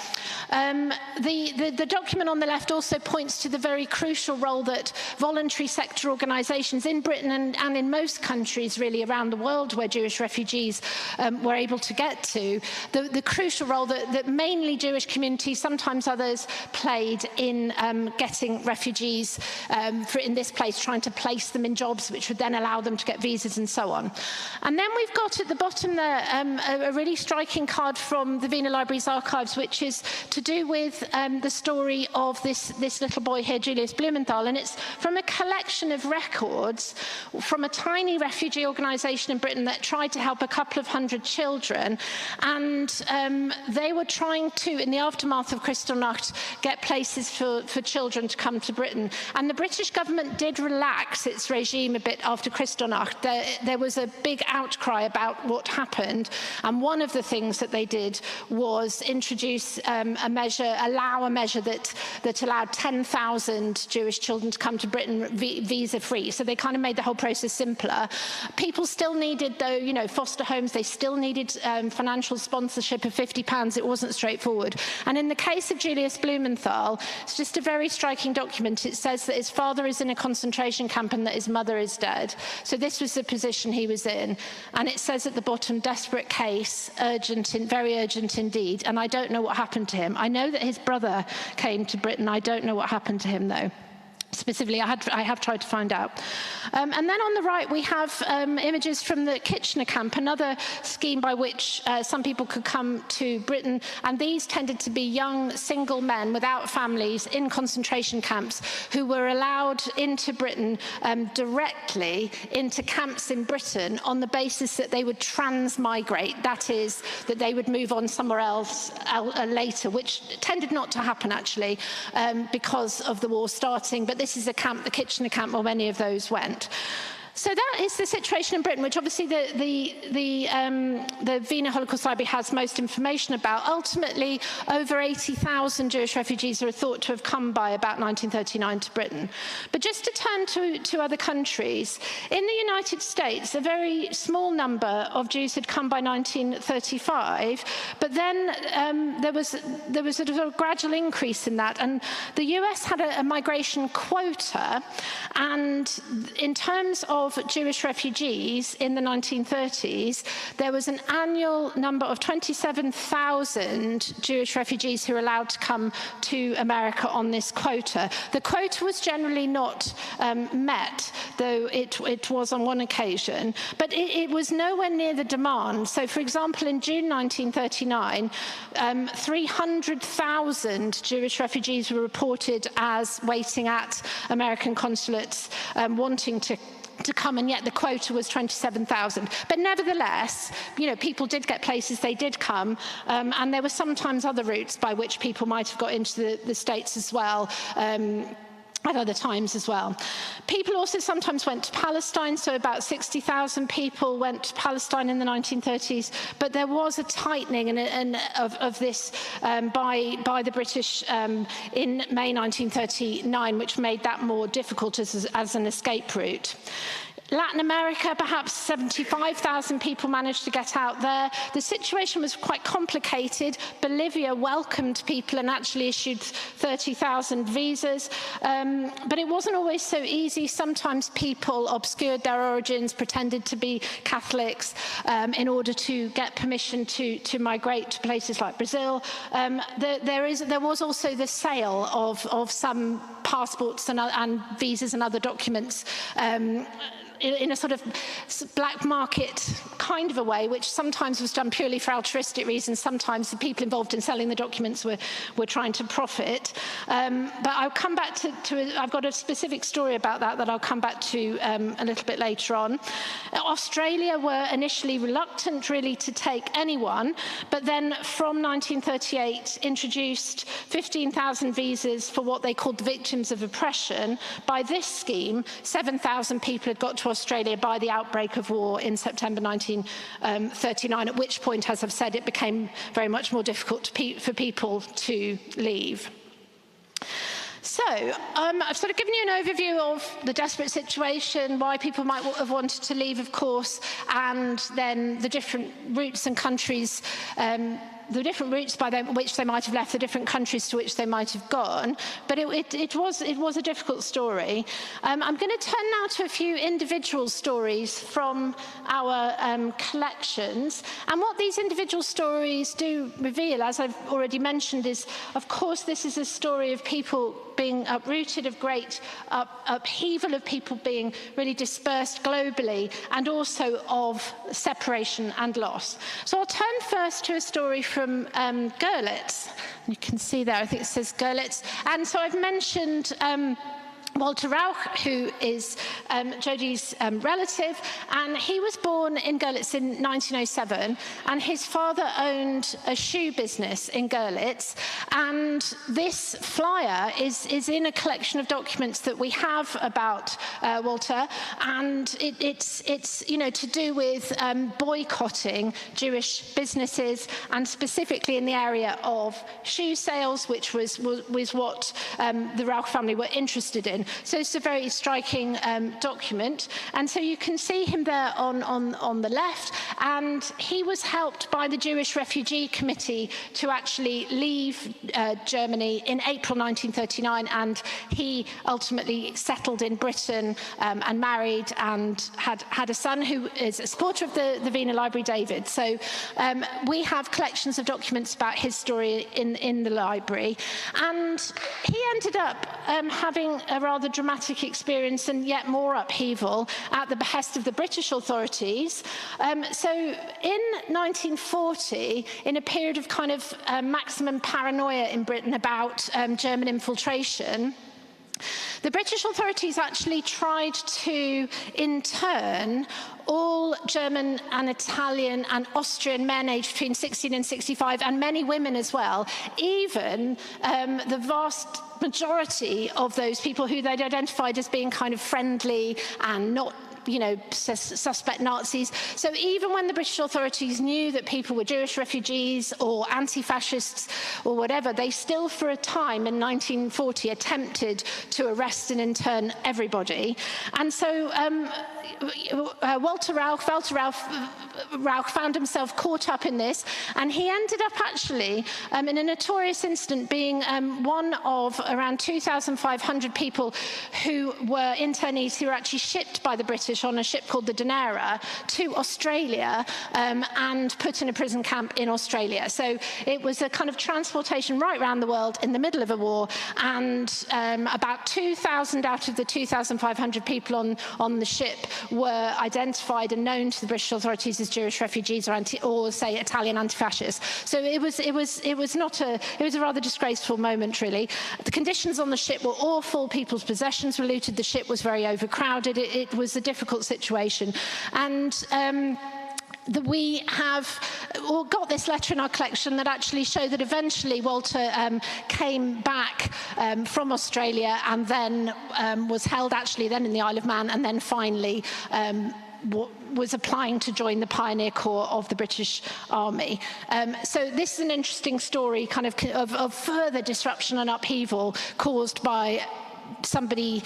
The document on the left also points to the very crucial role that voluntary sector organisations in Britain and in most countries really around the world where Jewish refugees were able to get to, the crucial role that mainly Jewish communities, sometimes others, played in getting refugees in this place, trying to place them in jobs which would then allow them to get visas and so on. And then we've got at the bottom there a really striking card from the Wiener Library's archives, which is to do with the story of this little boy here, Julius Blumenthal, and it's from a collection of records from a tiny refugee organisation in Britain that tried to help a couple of hundred children, and they were trying to, in the aftermath of Kristallnacht, get places for children to come to Britain. And the British government did relax its regime a bit after Kristallnacht. There was a big outcry about what happened, and one of the things that they did was introduce allow a measure that allowed 10,000 Jewish children to come to Britain visa-free. So they kind of made the whole process simpler. People still needed, though, you know, foster homes. They still needed financial sponsorship of £50. It wasn't straightforward. And in the case of Julius Blumenthal, it's just a very striking document. It says that his father is in a concentration camp and that his mother is dead. So this was the position he was in. And it says at the bottom, desperate case, urgent, very urgent indeed. And I don't know what happened to him. I know that his brother came to Britain. I don't know what happened to him, though. Specifically, I have tried to find out. And then on the right, we have images from the Kitchener camp, another scheme by which some people could come to Britain. And these tended to be young, single men without families in concentration camps who were allowed into Britain directly into camps in Britain on the basis that they would transmigrate. That is, that they would move on somewhere else later, which tended not to happen, actually, because of the war starting. But this is a camp, the Kitchener camp, where many of those went. So that is the situation in Britain, which obviously the Wiener Holocaust Library has most information about. Ultimately, over 80,000 Jewish refugees are thought to have come by about 1939 to Britain. But just to turn to other countries, in the United States, a very small number of Jews had come by 1935, but then there was a sort of gradual increase in that, and the US had a migration quota, and in terms of Jewish refugees in the 1930s, there was an annual number of 27,000 Jewish refugees who were allowed to come to America on this quota. The quota was generally not met, though it was on one occasion, but it was nowhere near the demand. So, for example, in June 1939, 300,000 Jewish refugees were reported as waiting at American consulates wanting to come, and yet the quota was 27,000. But nevertheless, you know, people did get places, they did come, and there were sometimes other routes by which people might have got into the States as well. At other times as well. People also sometimes went to Palestine, so about 60,000 people went to Palestine in the 1930s, but there was a tightening of this by the British in May 1939, which made that more difficult as an escape route. Latin America, perhaps 75,000 people managed to get out there. The situation was quite complicated. Bolivia welcomed people and actually issued 30,000 visas, but it wasn't always so easy. Sometimes people obscured their origins, pretended to be Catholics in order to get permission to migrate to places like Brazil. There was also the sale of some passports and visas and other documents in a sort of black market kind of a way, which sometimes was done purely for altruistic reasons. Sometimes the people involved in selling the documents were trying to profit. But I'll come back to I've got a specific story about that I'll come back to a little bit later on. Australia were initially reluctant really to take anyone, but then from 1938 introduced 15,000 visas for what they called the victims of oppression. By this scheme, 7,000 people had got to Australia by the outbreak of war in September 1939, at which point, as I've said, it became very much more difficult for people to leave. So, I've sort of given you an overview of the desperate situation, why people might have wanted to leave, of course, and then the different routes and countries, the different routes by which they might have left, the different countries to which they might have gone. But it was a difficult story. I'm going to turn now to a few individual stories from our collections. And what these individual stories do reveal, as I've already mentioned, is, of course, this is a story of people being uprooted, of great upheaval, of people being really dispersed globally, and also of separation and loss. So I'll turn first to a story from Görlitz. You can see there, I think it says Görlitz. And so I've mentioned Walter Rauch, who is Jodie's relative, and he was born in Görlitz in 1907, and his father owned a shoe business in Görlitz, and this flyer is in a collection of documents that we have about Walter, and it's you know, to do with boycotting Jewish businesses, and specifically in the area of shoe sales, which was what the Rauch family were interested in. So it's a very striking document, and so you can see him there on the left, and he was helped by the Jewish Refugee Committee to actually leave Germany in April 1939, and he ultimately settled in Britain and married and had a son who is a supporter of the Wiener Library, David. So we have collections of documents about his story in the library, and he ended up having a rather dramatic experience and yet more upheaval at the behest of the British authorities. So in 1940, in a period of kind of maximum paranoia in Britain about German infiltration, The British authorities actually tried to intern all German and Italian and Austrian men aged between 16 and 65, and many women as well, even the vast majority of those people who they'd identified as being kind of friendly and not, you know, suspect Nazis. So even when the British authorities knew that people were Jewish refugees or anti-fascists or whatever, they still for a time in 1940 attempted to arrest and intern everybody. And so Walter Rauch found himself caught up in this, and he ended up actually in a notorious incident being one of around 2,500 people who were internees who were actually shipped by the British on a ship called the Diaspora to Australia and put in a prison camp in Australia. So it was a kind of transportation right around the world in the middle of a war, and about 2,000 out of the 2,500 people on the ship were identified and known to the British authorities as Jewish refugees or say Italian anti-fascists. So it was a rather disgraceful moment, really. The conditions on the ship were awful. People's possessions were looted. The ship was very overcrowded. It was a difficult situation, and we have got this letter in our collection that actually showed that eventually Walter came back from Australia and then was held actually then in the Isle of Man, and then finally was applying to join the Pioneer Corps of the British Army. So this is an interesting story kind of further disruption and upheaval caused by somebody,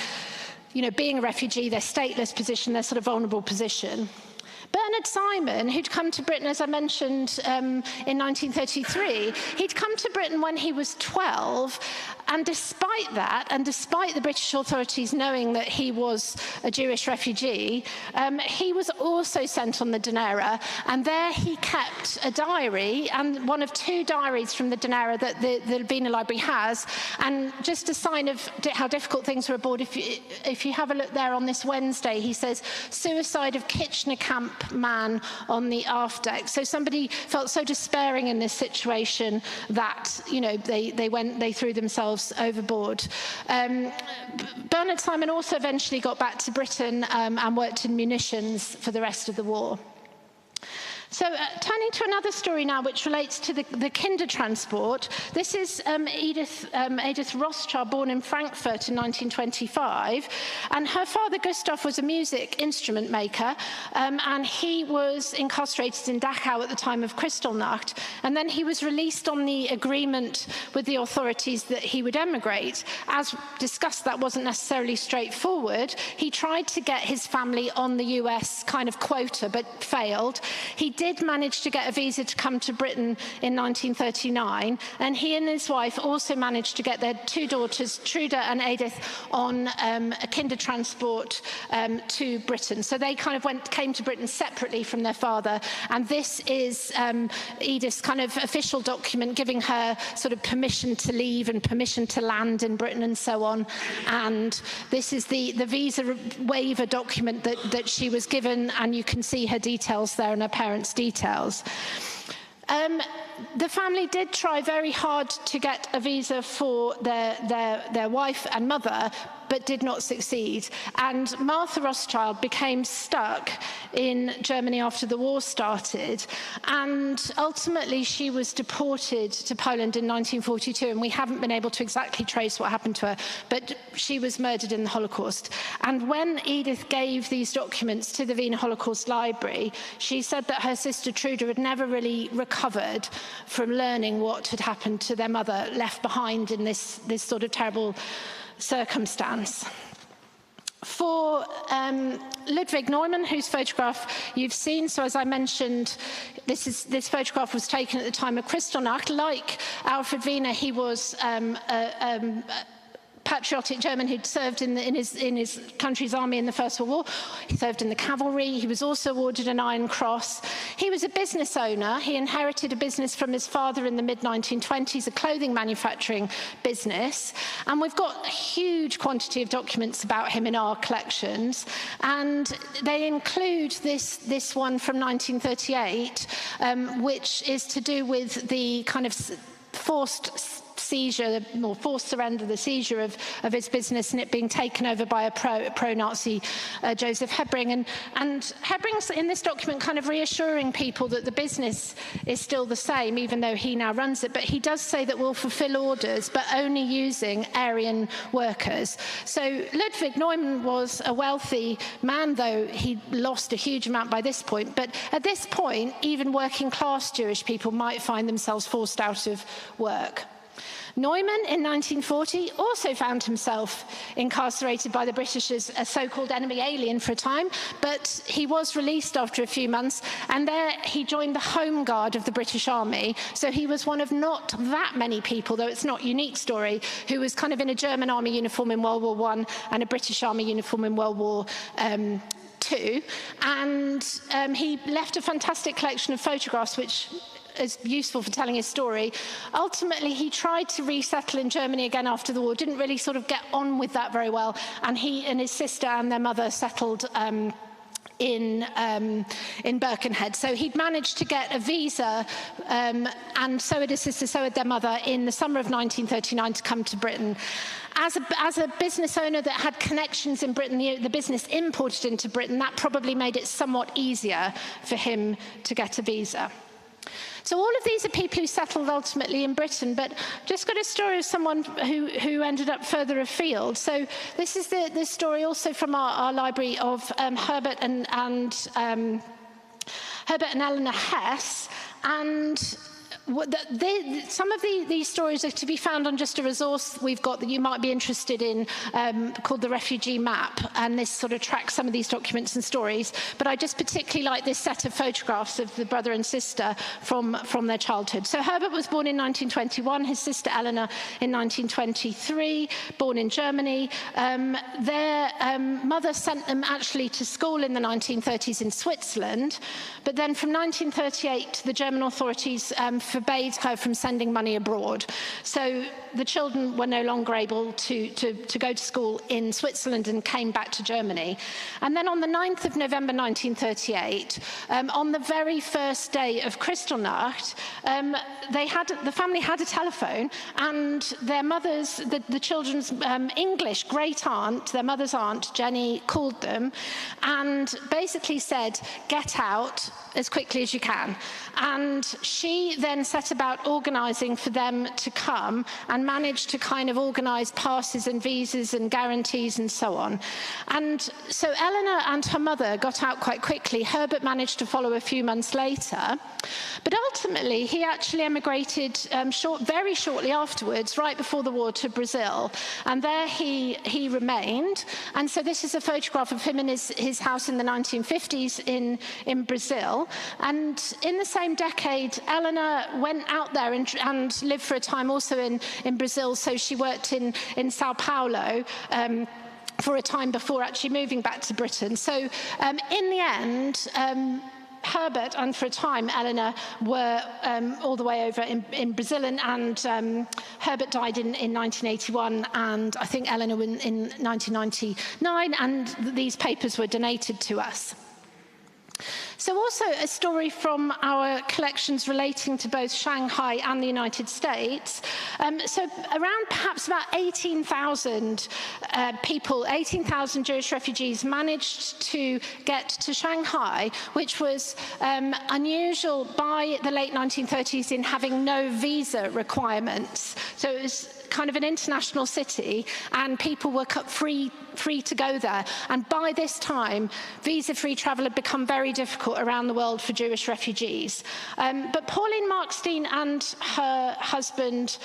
you know, being a refugee, their stateless position, their sort of vulnerable position. Bernard Simon, who'd come to Britain, as I mentioned, in 1933, he'd come to Britain when he was 12, and despite that, and despite the British authorities knowing that he was a Jewish refugee, he was also sent on the Diaspora, and there he kept a diary, and one of 2 diaries from the Diaspora that the Wiener Library has, and just a sign of how difficult things were aboard, if you have a look there on this Wednesday, he says, "Suicide of Kitchener Camp man on the aft deck." So somebody felt so despairing in this situation that, you know, they threw themselves overboard. Bernard Simon also eventually got back to Britain and worked in munitions for the rest of the war. So turning to another story now, which relates to the kinder transport. This is Edith Rothschild, born in Frankfurt in 1925. And her father, Gustav, was a music instrument maker. And he was incarcerated in Dachau at the time of Kristallnacht. And then he was released on the agreement with the authorities that he would emigrate. As discussed, that wasn't necessarily straightforward. He tried to get his family on the US kind of quota, but failed. He did manage to get a visa to come to Britain in 1939, and he and his wife also managed to get their 2 daughters, Trude and Edith, on a kinder transport to Britain. So they kind of came to Britain separately from their father, and this is Edith's kind of official document giving her sort of permission to leave and permission to land in Britain and so on. And this is the visa waiver document that she was given, and you can see her details there and her parents' details. The family did try very hard to get a visa for their wife and mother, but did not succeed. And Martha Rothschild became stuck in Germany after the war started. And ultimately, she was deported to Poland in 1942. And we haven't been able to exactly trace what happened to her, but she was murdered in the Holocaust. And when Edith gave these documents to the Wiener Holocaust Library, she said that her sister Trude had never really recovered from learning what had happened to their mother, left behind in this sort of terrible circumstance. For Ludwig Neumann, whose photograph you've seen, so as I mentioned, this photograph was taken at the time of Kristallnacht. Like Alfred Wiener, he was a patriotic German who'd served in his country's army in the First World War. He served in the cavalry. He was also awarded an Iron Cross. He was a business owner. He inherited a business from his father in the mid-1920s, a clothing manufacturing business. And we've got a huge quantity of documents about him in our collections. And they include this one from 1938, which is to do with the kind of forced seizure, or forced surrender, the seizure of his business and it being taken over by a pro-Nazi Joseph Hebring. And Hebring's in this document kind of reassuring people that the business is still the same, even though he now runs it. But he does say that we'll fulfill orders, but only using Aryan workers. So Ludwig Neumann was a wealthy man, though he lost a huge amount by this point. But at this point, even working class Jewish people might find themselves forced out of work. Neumann, in 1940, also found himself incarcerated by the British as a so-called enemy alien for a time, but he was released after a few months, and there he joined the Home Guard of the British Army. So he was one of not that many people, though it's not a unique story, who was kind of in a German Army uniform in World War I and a British Army uniform in World War II. And he left a fantastic collection of photographs, which is useful for telling his story. Ultimately, he tried to resettle in Germany again after the war, didn't really sort of get on with that very well, and he and his sister and their mother settled in Birkenhead. So he'd managed to get a visa, and so had his sister, so had their mother, in the summer of 1939 to come to Britain. As a business owner that had connections in Britain, the business imported into Britain, that probably made it somewhat easier for him to get a visa. So all of these are people who settled ultimately in Britain, but just got a story of someone who ended up further afield. So this is the story also from our library of Herbert and Eleanor Hess, and some of these stories are to be found on just a resource we've got that you might be interested in, called the Refugee Map, and this sort of tracks some of these documents and stories. But I just particularly like this set of photographs of the brother and sister from their childhood. So Herbert was born in 1921, his sister Eleanor in 1923, born in Germany. Their mother sent them actually to school in the 1930s in Switzerland, but then from 1938 the German authorities forbade her from sending money abroad. So the children were no longer able to go to school in Switzerland and came back to Germany. And then on the 9th of November 1938, on the very first day of Kristallnacht, the family had a telephone, and their mother's, the children's English great aunt, their mother's aunt, Jenny, called them and basically said, "Get out as quickly as you can." And she then set about organising for them to come and managed to kind of organise passes and visas and guarantees and so on. And so Eleanor and her mother got out quite quickly. Herbert managed to follow a few months later. But ultimately, he actually emigrated very shortly afterwards, right before the war, to Brazil. And there he remained. And so this is a photograph of him in his house in the 1950s in Brazil. And in the same decade, Eleanor went out there and lived for a time also in Brazil. So she worked in Sao Paulo for a time before actually moving back to Britain. So in the end, Herbert and for a time Eleanor were all the way over in Brazil, and Herbert died in 1981, and I think Eleanor in 1999, and these papers were donated to us. So also a story from our collections relating to both Shanghai and the United States. So around perhaps about 18,000 people, 18,000 Jewish refugees managed to get to Shanghai, which was unusual by the late 1930s in having no visa requirements. So it was kind of an international city, and people were free to go there. And by this time, visa-free travel had become very difficult around the world for Jewish refugees. But Pauline Markstein and her husband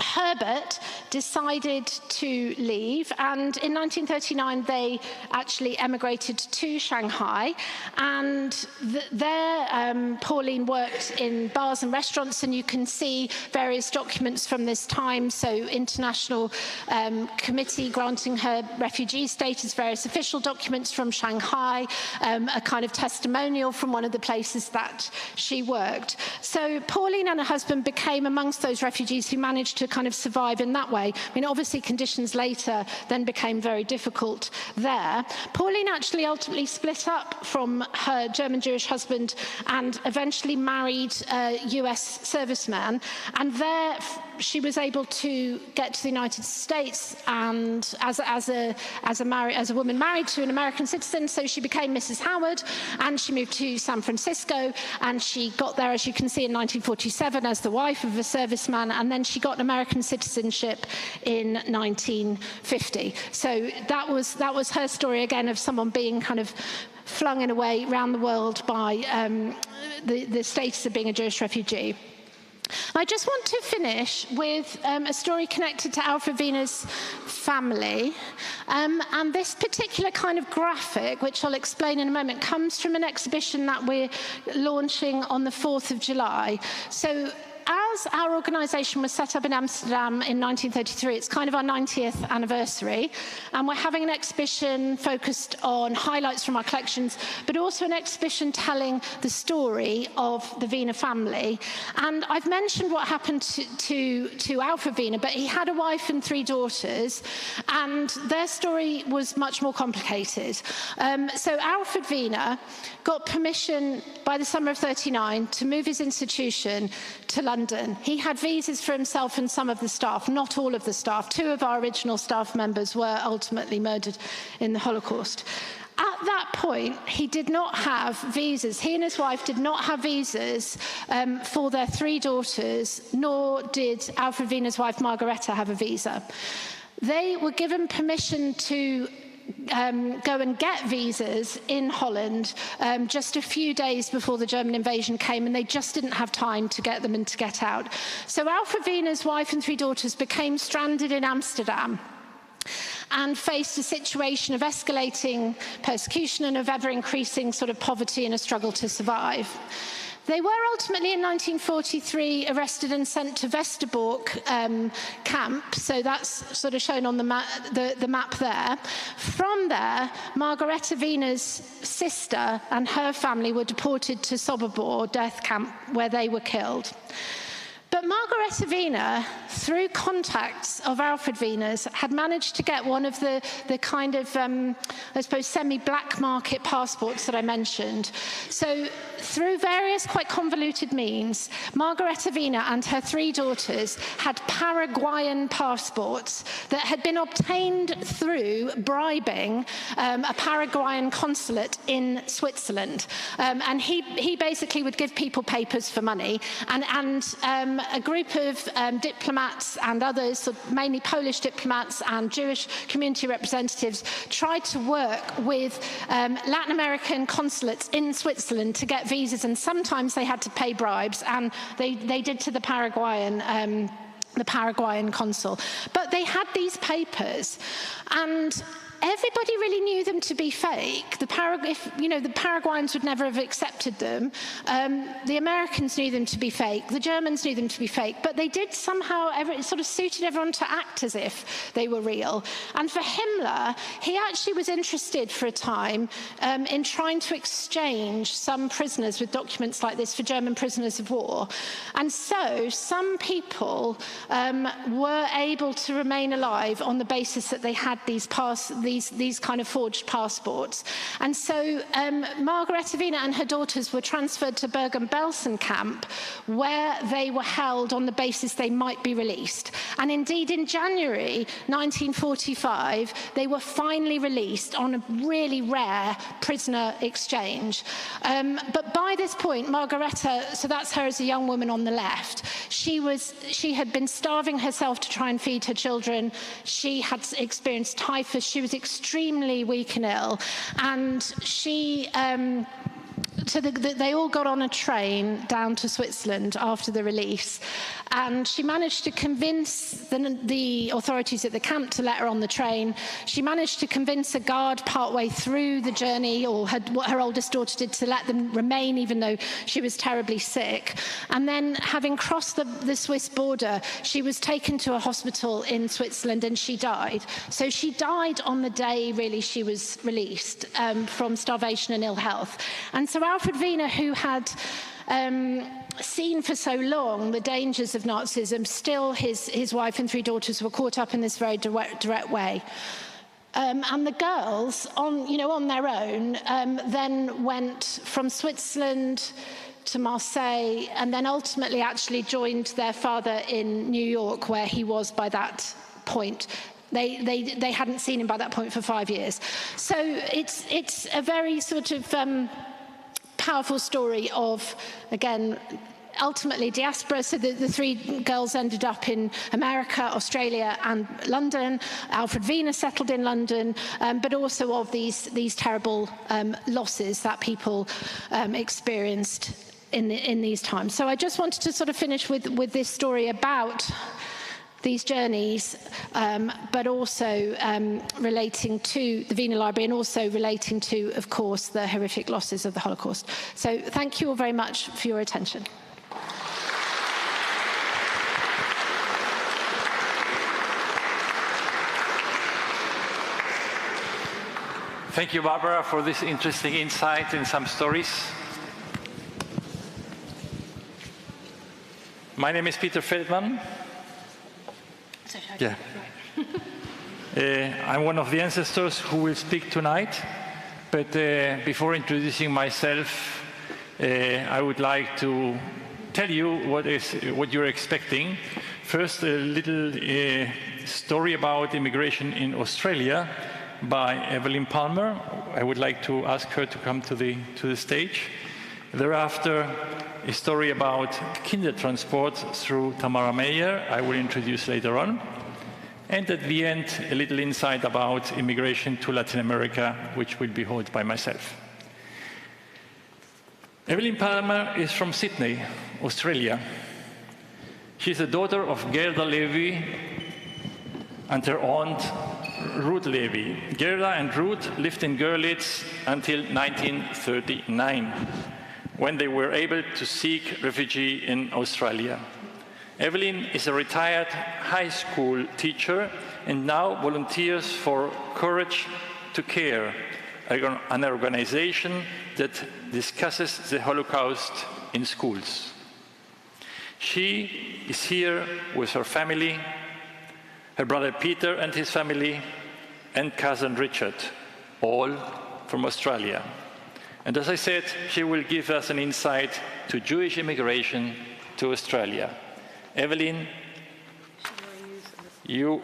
Herbert decided to leave, and in 1939 they actually emigrated to Shanghai, and there Pauline worked in bars and restaurants, and you can see various documents from this time, so international committee granting her refugee status, various official documents from Shanghai, a kind of testimonial from one of the places that she worked. So Pauline and her husband became amongst those refugees who managed to kind of survive in that way. I mean, obviously conditions later then became very difficult there. Pauline actually ultimately split up from her German Jewish husband and eventually married a US serviceman, and there she was able to get to the United States, and as a woman married to an American citizen, so she became Mrs. Howard, and she moved to San Francisco, and she got there, as you can see, in 1947 as the wife of a serviceman, and then she got American citizenship in 1950. So that was her story again of someone being kind of flung in a way around the world by the status of being a Jewish refugee. I just want to finish with a story connected to Alfred Wiener's family. And this particular kind of graphic, which I'll explain in a moment, comes from an exhibition that we're launching on the 4th of July. So as our organisation was set up in Amsterdam in 1933, it's kind of our 90th anniversary, and we're having an exhibition focused on highlights from our collections, but also an exhibition telling the story of the Wiener family. And I've mentioned what happened to Alfred Wiener, but he had a wife and 3 daughters, and their story was much more complicated. So Alfred Wiener got permission by the summer of '39 to move his institution to London. He had visas for himself and some of the staff, not all of the staff. 2 of our original staff members were ultimately murdered in the Holocaust. At that point, he did not have visas. He and his wife did not have visas for their 3 daughters, nor did Alfred Wiener's wife, Margareta, have a visa. They were given permission to go and get visas in Holland just a few days before the German invasion came, and they just didn't have time to get them and to get out. So Alfred Wiener's wife and 3 daughters became stranded in Amsterdam and faced a situation of escalating persecution and of ever-increasing sort of poverty and a struggle to survive. They were ultimately in 1943 arrested and sent to Westerbork camp, so that's sort of shown on the map there. From there, Margareta Wiener's sister and her family were deported to Sobibor death camp, where they were killed. But Margareta Wiener, through contacts of Alfred Wiener's, had managed to get one of the kind of, I suppose, semi-black market passports that I mentioned. So through various quite convoluted means, Margareta Wiener and her 3 daughters had Paraguayan passports that had been obtained through bribing a Paraguayan consulate in Switzerland. And he basically would give people papers for money, and a group of diplomats and others, mainly Polish diplomats and Jewish community representatives, tried to work with Latin American consulates in Switzerland to get visas, and sometimes they had to pay bribes, and they did to the Paraguayan consul. But they had these papers, and everybody really knew them to be fake. The Paraguayans would never have accepted them. The Americans knew them to be fake. The Germans knew them to be fake. But they did somehow, it sort of suited everyone to act as if they were real. And for Himmler, he actually was interested for a time in trying to exchange some prisoners with documents like this for German prisoners of war. And so some people were able to remain alive on the basis that they had these kind of forged passports. And so Margareta Wiener and her daughters were transferred to Bergen-Belsen camp, where they were held on the basis they might be released. And indeed, in January 1945, they were finally released on a really rare prisoner exchange. But by this point, Margareta, so that's her as a young woman on the left, she had been starving herself to try and feed her children. She had experienced typhus. She was extremely weak and ill, and they all got on a train down to Switzerland after the release, and she managed to convince the authorities at the camp to let her on the train. She managed to convince a guard partway through the journey, or what her oldest daughter did, to let them remain even though she was terribly sick. And then, having crossed the Swiss border, she was taken to a hospital in Switzerland and she died. So she died on the day, really, she was released from starvation and ill health. And so Alfred Wiener, who had seen for so long the dangers of Nazism, still his wife and 3 daughters were caught up in this very direct way. And the girls, on their own, then went from Switzerland to Marseille, and then ultimately actually joined their father in New York, where he was by that point. They hadn't seen him by that point for 5 years. So it's a very sort of powerful story of, again, ultimately diaspora. So the three girls ended up in America, Australia and London. Alfred Wiener settled in London, but also of these terrible losses that people experienced in these times. So I just wanted to sort of finish with this story about these journeys, but also relating to the Wiener Library, and also relating to, of course, the horrific losses of the Holocaust. So thank you all very much for your attention. Thank you, Barbara, for this interesting insight and some stories. My name is Peter Feldman. Yeah. I'm one of the ancestors who will speak tonight, but before introducing myself, I would like to tell you what you're expecting. First, a little story about immigration in Australia by Evelyn Palmer. I would like to ask her to come to the stage. Thereafter, a story about Kindertransport through Tamara Meyer, I will introduce later on. And at the end, a little insight about immigration to Latin America, which will be held by myself. Evelyn Palmer is from Sydney, Australia. She's the daughter of Gerda Levy and her aunt, Ruth Levy. Gerda and Ruth lived in Görlitz until 1939, when they were able to seek refuge in Australia. Evelyn is a retired high school teacher and now volunteers for Courage to Care, an organization that discusses the Holocaust in schools. She is here with her family, her brother Peter and his family, and cousin Richard, all from Australia. And as I said, she will give us an insight to Jewish immigration to Australia. Evelyn, you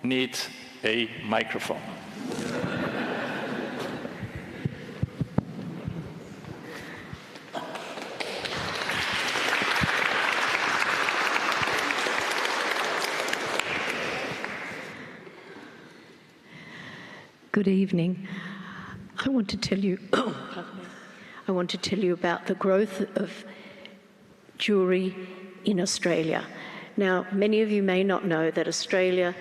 need a microphone. Good evening. I want to tell you about the growth of Jewry in Australia. Now, many of you may not know that Australia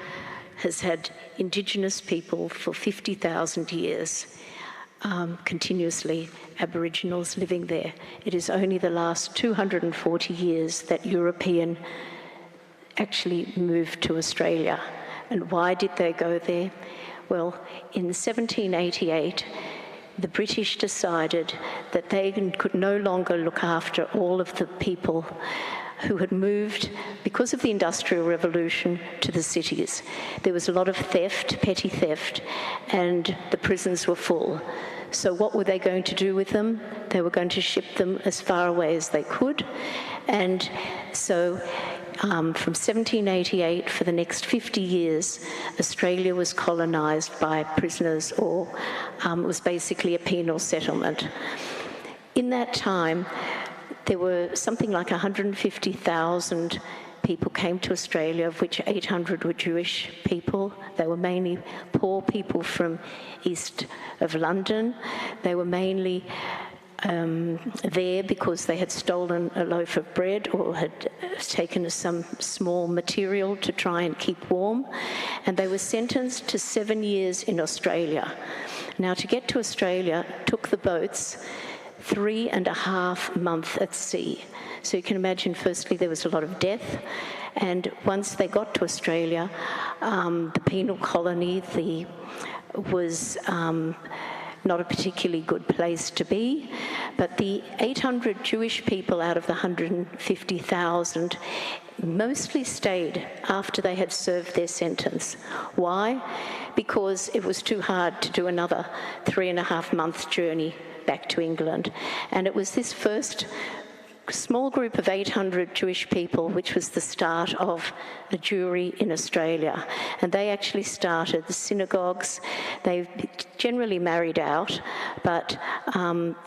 has had Indigenous people for 50,000 years, continuously Aboriginals living there. It is only the last 240 years that European actually moved to Australia. And why did they go there? Well, in 1788, the British decided that they could no longer look after all of the people who had moved because of the Industrial Revolution to the cities. There was a lot of theft, petty theft, and the prisons were full. So what were they going to do with them? They were going to ship them as far away as they could. And so from 1788, for the next 50 years, Australia was colonised by prisoners, or it was basically a penal settlement. In that time, there were something like 150,000 people came to Australia, of which 800 were Jewish people. They were mainly poor people from east of London. They were mainly there because they had stolen a loaf of bread or had taken some small material to try and keep warm. And they were sentenced to 7 years in Australia. Now, to get to Australia took the boats 3.5 months at sea. So you can imagine, firstly, there was a lot of death. And once they got to Australia, the penal colony was not a particularly good place to be, but the 800 Jewish people out of the 150,000 mostly stayed after they had served their sentence. Why? Because it was too hard to do another 3.5 month journey back to England. And it was this first small group of 800 Jewish people, which was the start of a Jewry in Australia. And they actually started the synagogues. They generally married out, but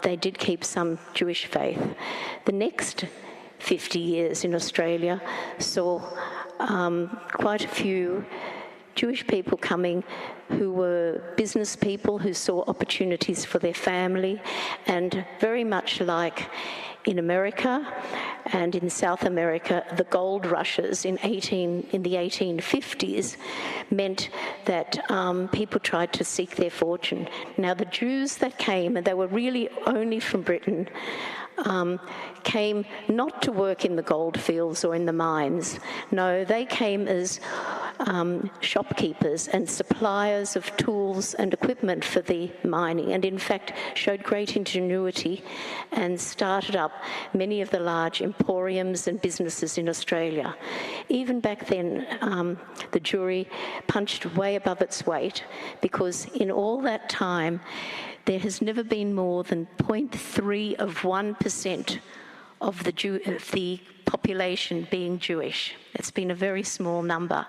they did keep some Jewish faith. The next 50 years in Australia saw quite a few Jewish people coming who were business people who saw opportunities for their family, and very much like in America and in South America, the gold rushes in the 1850s meant that people tried to seek their fortune. Now, the Jews that came, and they were really only from Britain, came not to work in the gold fields or in the mines. No, they came as shopkeepers and suppliers of tools and equipment for the mining, and in fact showed great ingenuity and started up many of the large emporiums and businesses in Australia. Even back then, the Jewry punched way above its weight, because in all that time, there has never been more than 0.3 of 1% of the population being Jewish. It's been a very small number.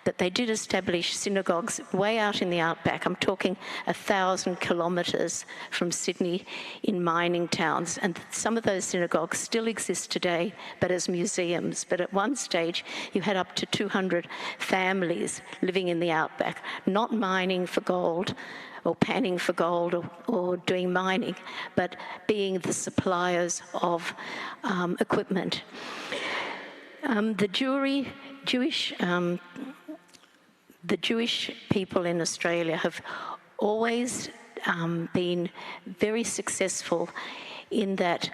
But they did establish synagogues way out in the outback. I'm talking 1,000 kilometres from Sydney, in mining towns. And some of those synagogues still exist today, but as museums. But at one stage, you had up to 200 families living in the outback, not mining for gold, or panning for gold, or doing mining, but being the suppliers of equipment. The Jewish people in Australia have always been very successful in that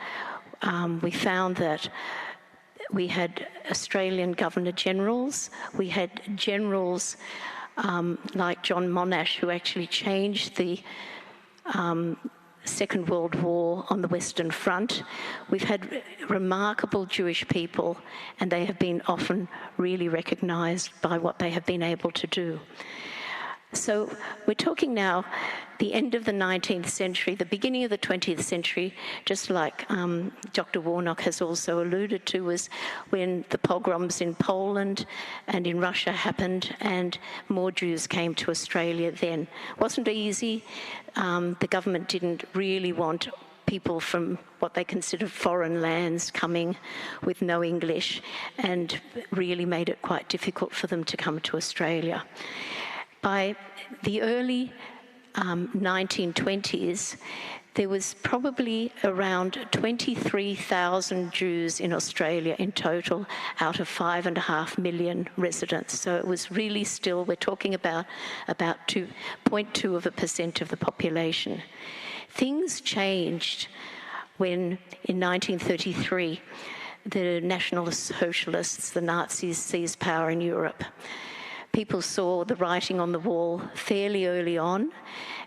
we found that we had Australian Governor-Generals, we had generals like John Monash, who actually changed the Second World War on the Western Front. We've had remarkable Jewish people, and they have been often really recognised by what they have been able to do. So we're talking now the end of the 19th century, the beginning of the 20th century, just like Dr. Warnock has also alluded to, was when the pogroms in Poland and in Russia happened, and more Jews came to Australia then. It wasn't easy. The government didn't really want people from what they considered foreign lands coming with no English, and really made it quite difficult for them to come to Australia. By the early 1920s, there was probably around 23,000 Jews in Australia in total, out of 5.5 million residents. So it was really still, we're talking about 0.2% of the population. Things changed when, in 1933, the National Socialists, the Nazis, seized power in Europe. People saw the writing on the wall fairly early on.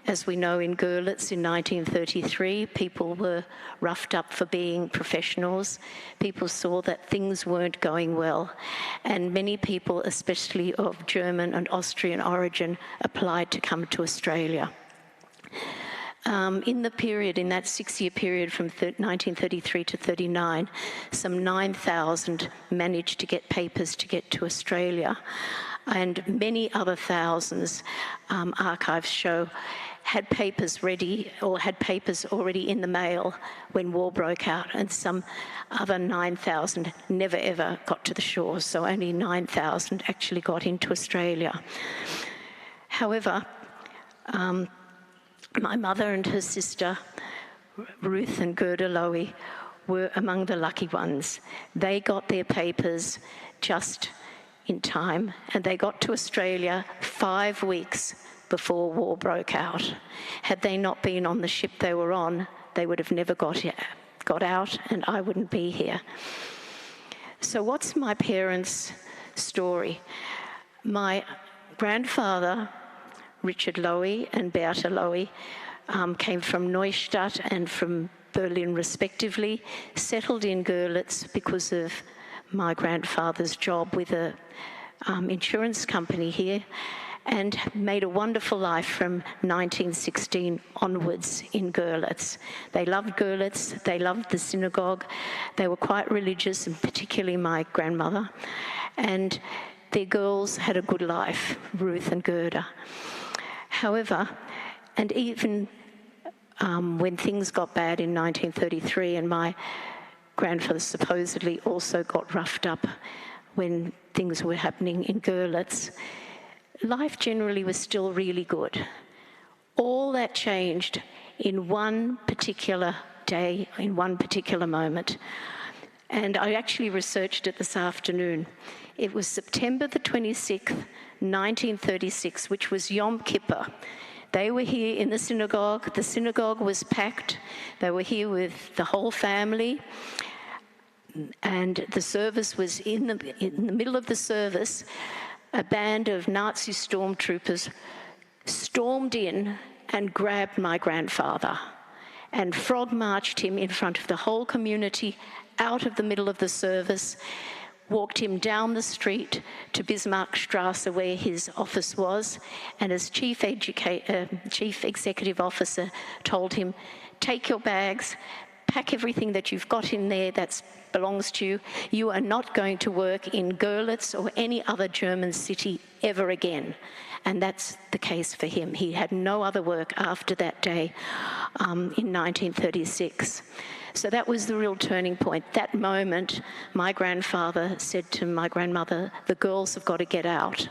As we know, in Görlitz in 1933, people were roughed up for being professionals. People saw that things weren't going well, and many people, especially of German and Austrian origin, applied to come to Australia. In the period, in that 6-year period from 1933 to 39, some 9,000 managed to get papers to get to Australia, and many other thousands, archives show, had papers ready or had papers already in the mail when war broke out, and some other 9,000 never ever got to the shores, so only 9,000 actually got into Australia. However, my mother and her sister, Ruth and Gerda Lowy, were among the lucky ones. They got their papers just in time, and they got to Australia 5 weeks before war broke out. Had they not been on the ship they were on, they would have never got out, and I wouldn't be here. So what's my parents' story? My grandfather, Richard Lowy and Bertha Lowy, came from Neustadt and from Berlin respectively, settled in Görlitz because of my grandfather's job with a insurance company here, and made a wonderful life from 1916 onwards in Görlitz. They loved Görlitz, they loved the synagogue, they were quite religious, and particularly my grandmother, and their girls had a good life, Ruth and Gerda. However, and even when things got bad in 1933, and my grandfather supposedly also got roughed up when things were happening in Görlitz, life generally was still really good. All that changed in one particular day, in one particular moment. And I actually researched it this afternoon. It was September the 26th, 1936, which was Yom Kippur. They were here in the synagogue. The synagogue was packed. They were here with the whole family. And the service was in the middle of the service, a band of Nazi stormtroopers stormed in and grabbed my grandfather and frog marched him in front of the whole community out of the middle of the service, walked him down the street to Bismarckstrasse where his office was, and as chief executive officer told him, take your bags, pack everything that you've got in there that belongs to you. You are not going to work in Görlitz or any other German city ever again. And that's the case for him. He had no other work after that day in 1936. So that was the real turning point. That moment, my grandfather said to my grandmother, the girls have got to get out.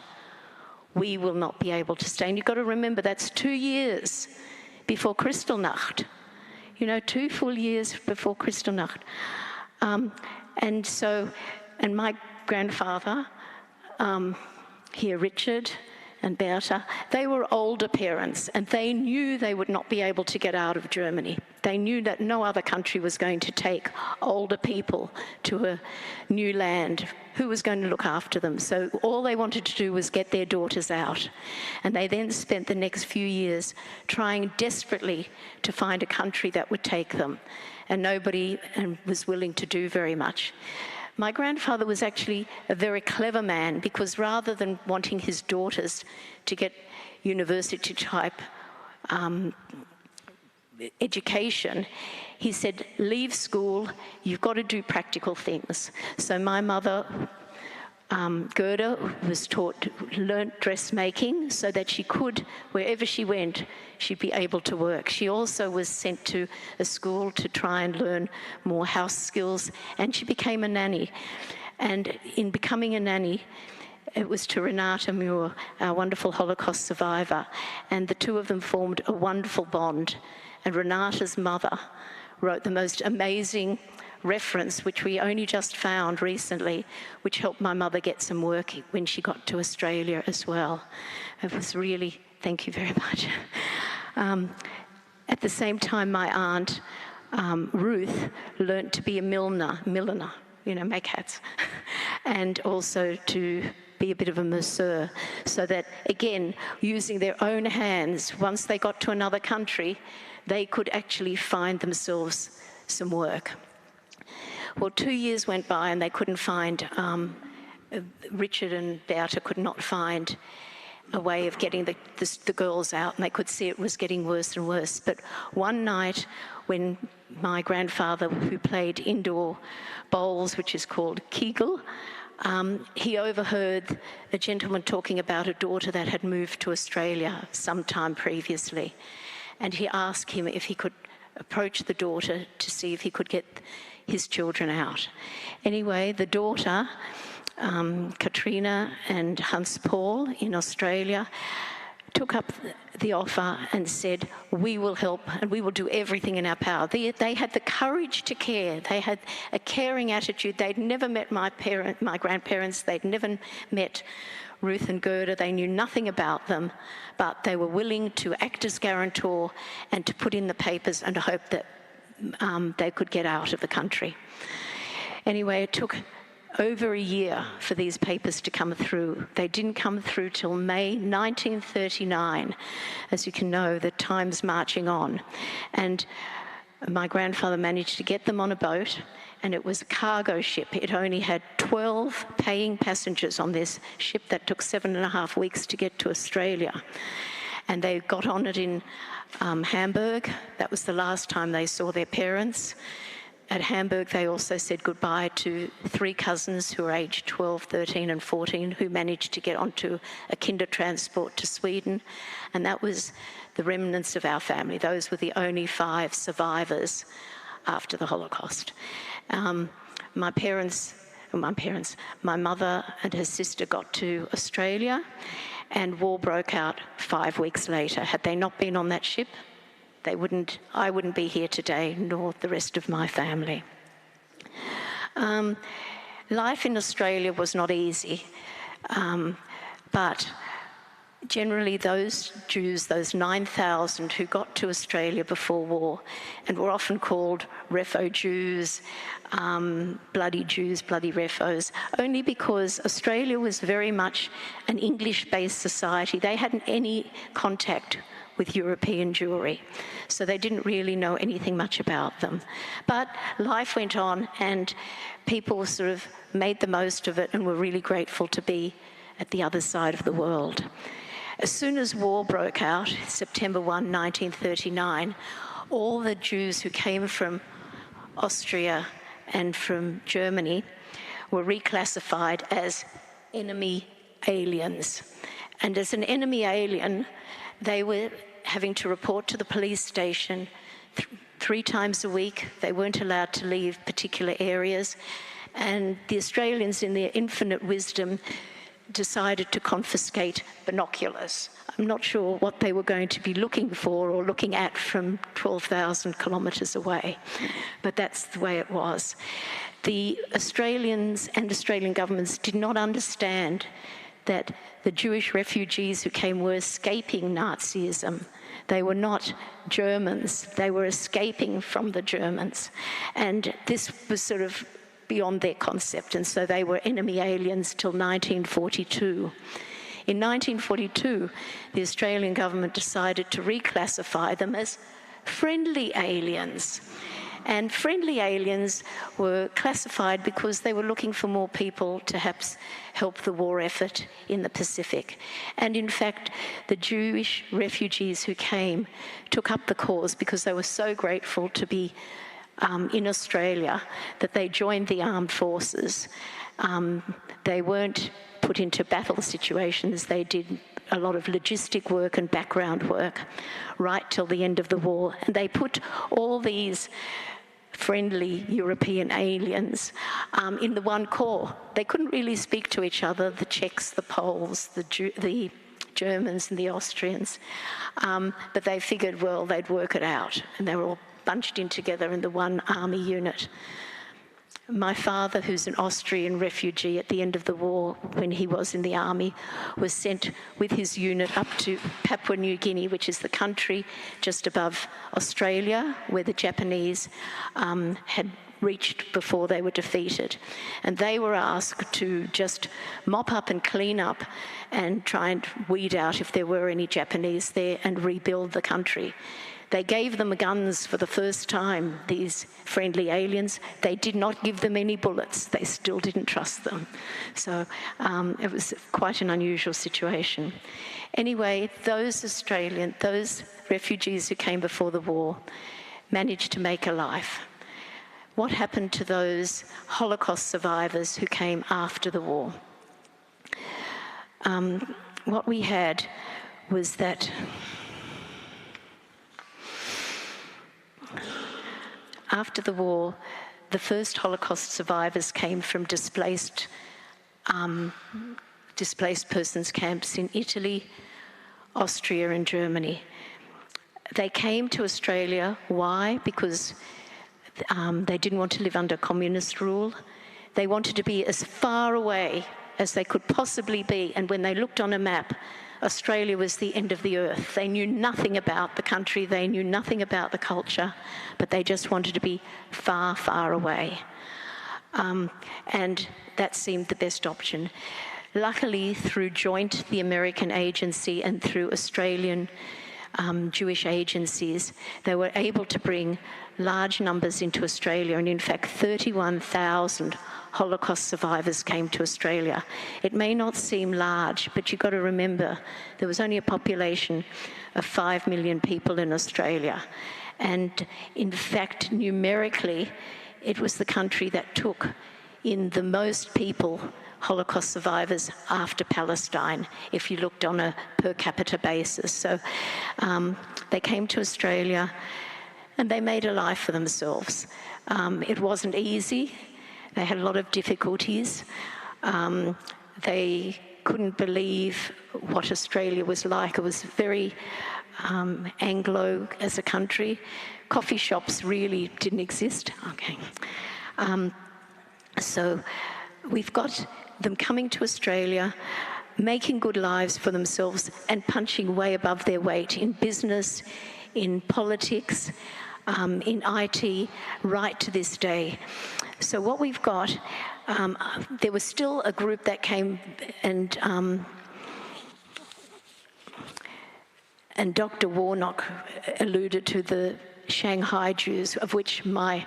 We will not be able to stay. And you've got to remember, that's 2 years before Kristallnacht. You know, 2 full years before Kristallnacht. And my grandfather, here Richard and Bertha, they were older parents, and they knew they would not be able to get out of Germany. They knew that no other country was going to take older people to a new land. Who was going to look after them? So all they wanted to do was get their daughters out. And they then spent the next few years trying desperately to find a country that would take them. And nobody was willing to do very much. My grandfather was actually a very clever man, because rather than wanting his daughters to get university-type education, he said, leave school, you've got to do practical things. So my mother, Gerda, was learnt dressmaking so that she could, wherever she went, she'd be able to work. She also was sent to a school to try and learn more house skills, and she became a nanny. And in becoming a nanny, it was to Renata Muir, our wonderful Holocaust survivor, and the two of them formed a wonderful bond. And Renata's mother wrote the most amazing reference, which we only just found recently, which helped my mother get some work when she got to Australia as well. It was really, thank you very much. At the same time, my aunt, Ruth, learnt to be a milliner, you know, make hats, and also to be a bit of a masseur, so that, again, using their own hands, once they got to another country, they could actually find themselves some work. Well, 2 years went by and they couldn't find, Richard and Bertha could not find a way of getting the girls out, and they could see it was getting worse and worse. But one night when my grandfather, who played indoor bowls, which is called Kegel, he overheard a gentleman talking about a daughter that had moved to Australia sometime previously. And he asked him if he could approach the daughter to see if he could get his children out. Anyway, the daughter, Katrina and Hans Paul in Australia, took up the offer and said, we will help and we will do everything in our power. They had the courage to care. They had a caring attitude. They'd never met my grandparents. They'd never met Ruth and Gerda. They knew nothing about them, but they were willing to act as guarantor and to put in the papers and hope that they could get out of the country. Anyway, it took over a year for these papers to come through. They didn't come through till May 1939. As you can know, the time's marching on. And My grandfather managed to get them on a boat, and it was a cargo ship. It only had 12 paying passengers on this ship that took 7.5 weeks to get to Australia. And they got on it in Hamburg. That was the last time they saw their parents. At Hamburg, they also said goodbye to 3 cousins who were aged 12, 13 and 14 who managed to get onto a kinder transport to Sweden. And that was the remnants of our family. Those were the only 5 survivors after the Holocaust. My mother and her sister got to Australia, and war broke out 5 weeks later. Had they not been on that ship, I wouldn't be here today, nor the rest of my family. Life in Australia was not easy, but generally those Jews, those 9,000 who got to Australia before war and were often called refo Jews, bloody Jews, bloody refos, only because Australia was very much an English-based society. They hadn't any contact with European Jewry, so they didn't really know anything much about them. But life went on, and people sort of made the most of it and were really grateful to be at the other side of the world. As soon as war broke out, September 1, 1939, all the Jews who came from Austria and from Germany were reclassified as enemy aliens. And as an enemy alien, they were having to report to the police station 3 times a week. They weren't allowed to leave particular areas. And the Australians, in their infinite wisdom, decided to confiscate binoculars. I'm not sure what they were going to be looking for or looking at from 12,000 kilometres away, but that's the way it was. The Australians and Australian governments did not understand that the Jewish refugees who came were escaping Nazism. They were not Germans. They were escaping from the Germans. And this was sort of beyond their concept, and so they were enemy aliens till 1942. In 1942, the Australian government decided to reclassify them as friendly aliens. And friendly aliens were classified because they were looking for more people to help the war effort in the Pacific. And in fact, the Jewish refugees who came took up the cause because they were so grateful to be in Australia that they joined the armed forces. They weren't put into battle situations. They did a lot of logistic work and background work right till the end of the war. And they put all these friendly European aliens in the one corps. They couldn't really speak to each other, the Czechs, the Poles, the Germans and the Austrians. But they figured, well, they'd work it out. And they were all bunched in together in the one army unit. My father, who's an Austrian refugee at the end of the war, when he was in the army, was sent with his unit up to Papua New Guinea, which is the country just above Australia, where the Japanese had reached before they were defeated. And they were asked to just mop up and clean up and try and weed out if there were any Japanese there and rebuild the country. They gave them guns for the first time, these friendly aliens. They did not give them any bullets. They still didn't trust them. So it was quite an unusual situation. Anyway, those refugees who came before the war managed to make a life. What happened to those Holocaust survivors who came after the war? What we had was that after the war, the first Holocaust survivors came from displaced persons camps in Italy, Austria and Germany. They came to Australia. Why? Because they didn't want to live under communist rule. They wanted to be as far away as they could possibly be. And when they looked on a map, Australia was the end of the earth. They knew nothing about the country. They knew nothing about the culture, but they just wanted to be far, far away. And that seemed the best option. Luckily, through Joint, the American agency, and through Australian Jewish agencies, they were able to bring large numbers into Australia, and in fact 31,000 Holocaust survivors came to Australia. It may not seem large, but you've got to remember there was only a population of 5 million people in Australia. And in fact, numerically, it was the country that took in the most people, Holocaust survivors, after Palestine, if you looked on a per capita basis. So they came to Australia and they made a life for themselves. It wasn't easy. They had a lot of difficulties. They couldn't believe what Australia was like. It was very Anglo as a country. Coffee shops really didn't exist. Okay. So we've got them coming to Australia, making good lives for themselves and punching way above their weight in business, in politics, in IT, right to this day. So what we've got, there was still a group that came and Dr. Warnock alluded to the Shanghai Jews, of which my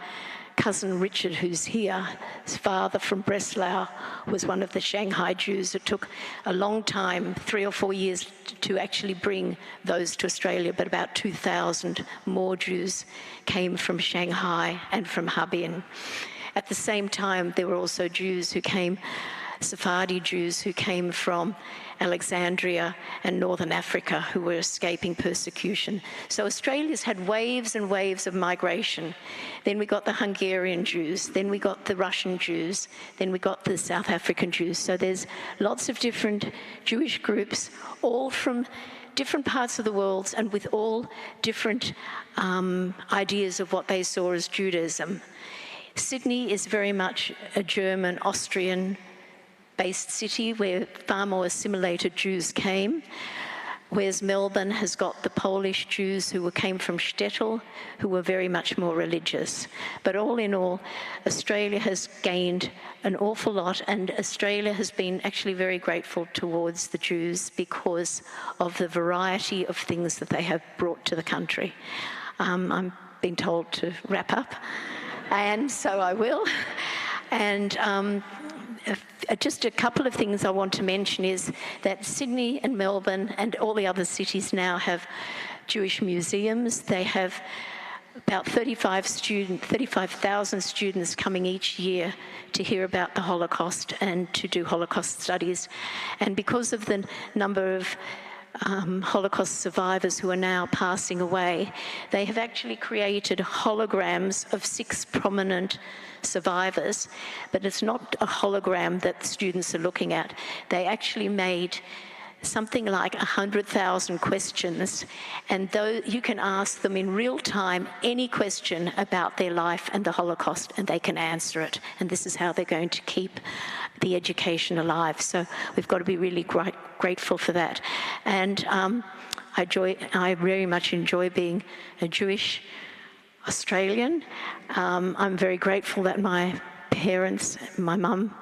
cousin Richard, who's here, his father from Breslau, was one of the Shanghai Jews. It took a long time, 3 or 4 years, to actually bring those to Australia, but about 2,000 more Jews came from Shanghai and from Harbin. At the same time, there were also Jews who came, Sephardi Jews who came from Alexandria and Northern Africa, who were escaping persecution. So Australia's had waves and waves of migration. Then we got the Hungarian Jews, then we got the Russian Jews, then we got the South African Jews. So there's lots of different Jewish groups, all from different parts of the world and with all different ideas of what they saw as Judaism. Sydney is very much a German, Austrian-based city where far more assimilated Jews came, whereas Melbourne has got the Polish Jews who came from Shtetl, who were very much more religious. But all in all, Australia has gained an awful lot, and Australia has been actually very grateful towards the Jews because of the variety of things that they have brought to the country. I'm being told to wrap up, and so I will. And just a couple of things I want to mention is that Sydney and Melbourne and all the other cities now have Jewish museums. They have about 35,000 students coming each year to hear about the Holocaust and to do Holocaust studies. And because of the number of Holocaust survivors who are now passing away, they have actually created holograms of 6 prominent survivors, but it's not a hologram that students are looking at. They actually made something like 100,000 questions, and though you can ask them in real time any question about their life and the Holocaust, and they can answer it. And this is how they're going to keep the education alive. So we've got to be really grateful for that. And I very much enjoy being a Jewish Australian. I'm very grateful that my parents, my mum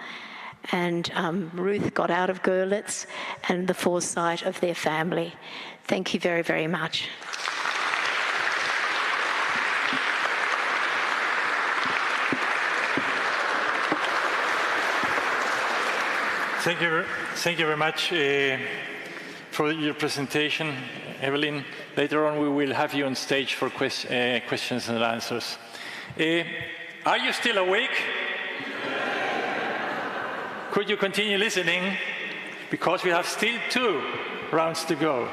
and Ruth got out of Görlitz, and the foresight of their family. Thank you very, very much. Thank you very much for your presentation, Evelyn. Later on, we will have you on stage for questions and answers. Are you still awake? Could you continue listening? Because we have still 2 rounds to go.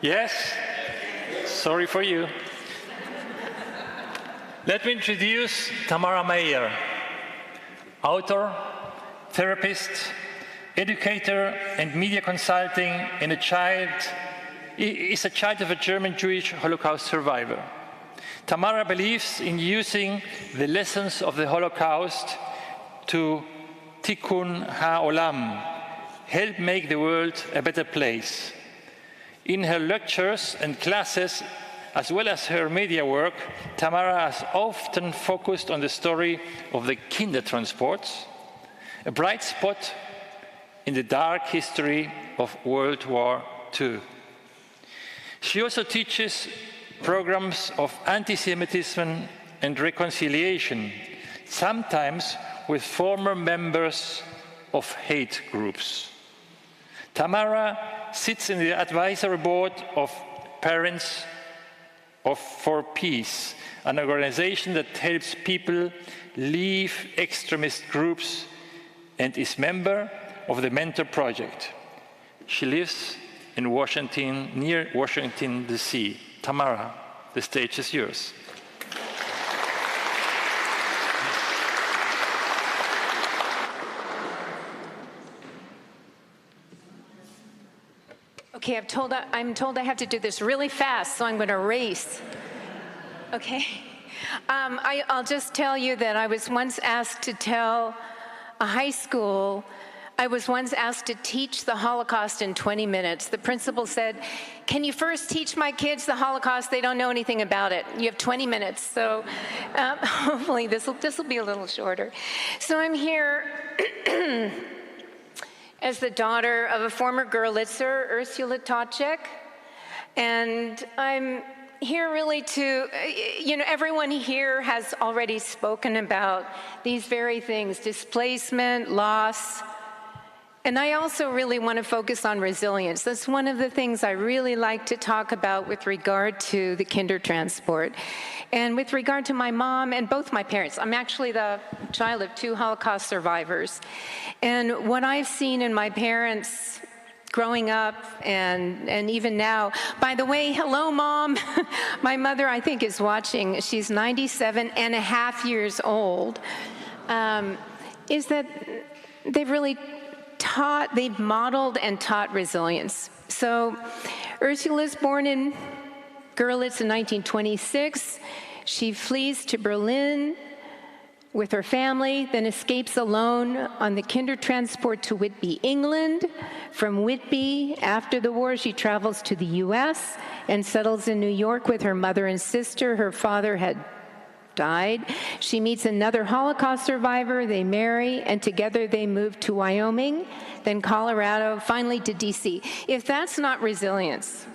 Yes? Sorry for you. Let me introduce Tamara Meyer, author, therapist, educator, and media consulting, and is a child of a German Jewish Holocaust survivor. Tamara believes in using the lessons of the Holocaust to Tikkun HaOlam, help make the world a better place. In her lectures and classes, as well as her media work, Tamara has often focused on the story of the Kindertransports, a bright spot in the dark history of World War II. She also teaches programs of anti-Semitism and reconciliation, sometimes with former members of hate groups. Tamara sits in the advisory board of Parents for Peace, an organization that helps people leave extremist groups, and is member of the Mentor Project. She lives in Washington, near Washington, D.C. Tamara, the stage is yours. Okay, I'm told I have to do this really fast, so I'm going to race. Okay. I'll just tell you that I was once asked to tell a high school, I was once asked to teach the Holocaust in 20 minutes. The principal said, can you first teach my kids the Holocaust? They don't know anything about it. You have 20 minutes, so hopefully this will be a little shorter. So I'm here as the daughter of a former Görlitzer, Ursula Toczek, and I'm here really to, everyone here has already spoken about these very things, displacement, loss, and I also really want to focus on resilience. That's one of the things I really like to talk about with regard to the Kindertransport. And with regard to my mom and both my parents, I'm actually the child of 2 Holocaust survivors. And what I've seen in my parents growing up and even now, by the way, hello, Mom. My mother, I think, is watching. She's 97 and a half years old, is that they've modeled and taught resilience. So Ursula's born in Görlitz in 1926. She flees to Berlin with her family, then escapes alone on the Kindertransport to Whitby, England. From Whitby, after the war, she travels to the US and settles in New York with her mother and sister. Her father had died. She meets another Holocaust survivor, they marry, and together they move to Wyoming, then Colorado, finally to DC. If that's not resilience.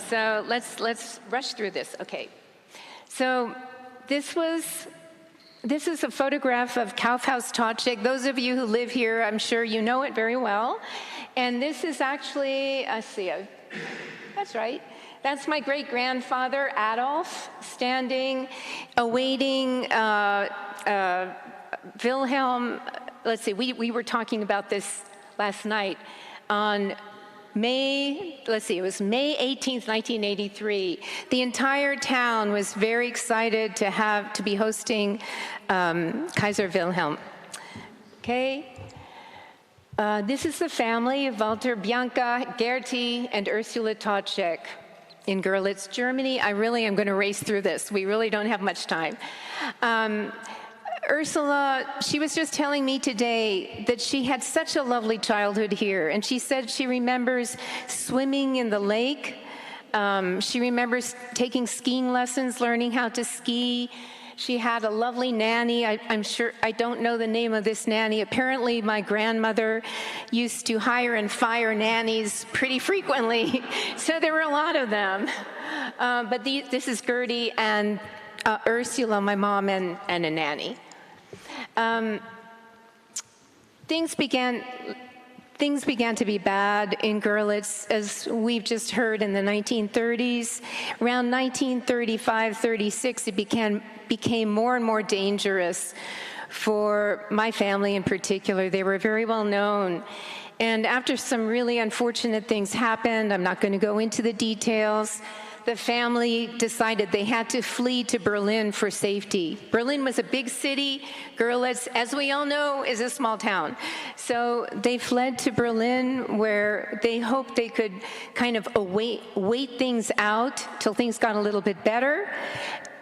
So let's rush through this. Okay. So this is a photograph of Kaufhaus Toczek. Those of you who live here, I'm sure you know it very well. And this is actually, that's right. That's my great-grandfather, Adolf, standing, awaiting Wilhelm. Let's see, we were talking about this last night on it was May 18th, 1983. The entire town was very excited to be hosting Kaiser Wilhelm. Okay. This is the family of Walter, Bianca, Gerti, and Ursula Toczek in Görlitz, Germany. I really am going to race through this. We really don't have much time. Ursula, she was just telling me today that she had such a lovely childhood here, and she said she remembers swimming in the lake. She remembers taking skiing lessons, learning how to ski. She had a lovely nanny. I'm sure, I don't know the name of this nanny. Apparently, my grandmother used to hire and fire nannies pretty frequently, so there were a lot of them. But this is Gertie and Ursula, my mom, and a nanny. Things began to be bad in Görlitz, as we've just heard, in the 1930s. Around 1935-36, it became more and more dangerous for my family in particular. They were very well known. And after some really unfortunate things happened, I'm not going to go into the details, the family decided they had to flee to Berlin for safety. Berlin was a big city. Görlitz, as we all know, is a small town. So they fled to Berlin, where they hoped they could kind of wait things out till things got a little bit better,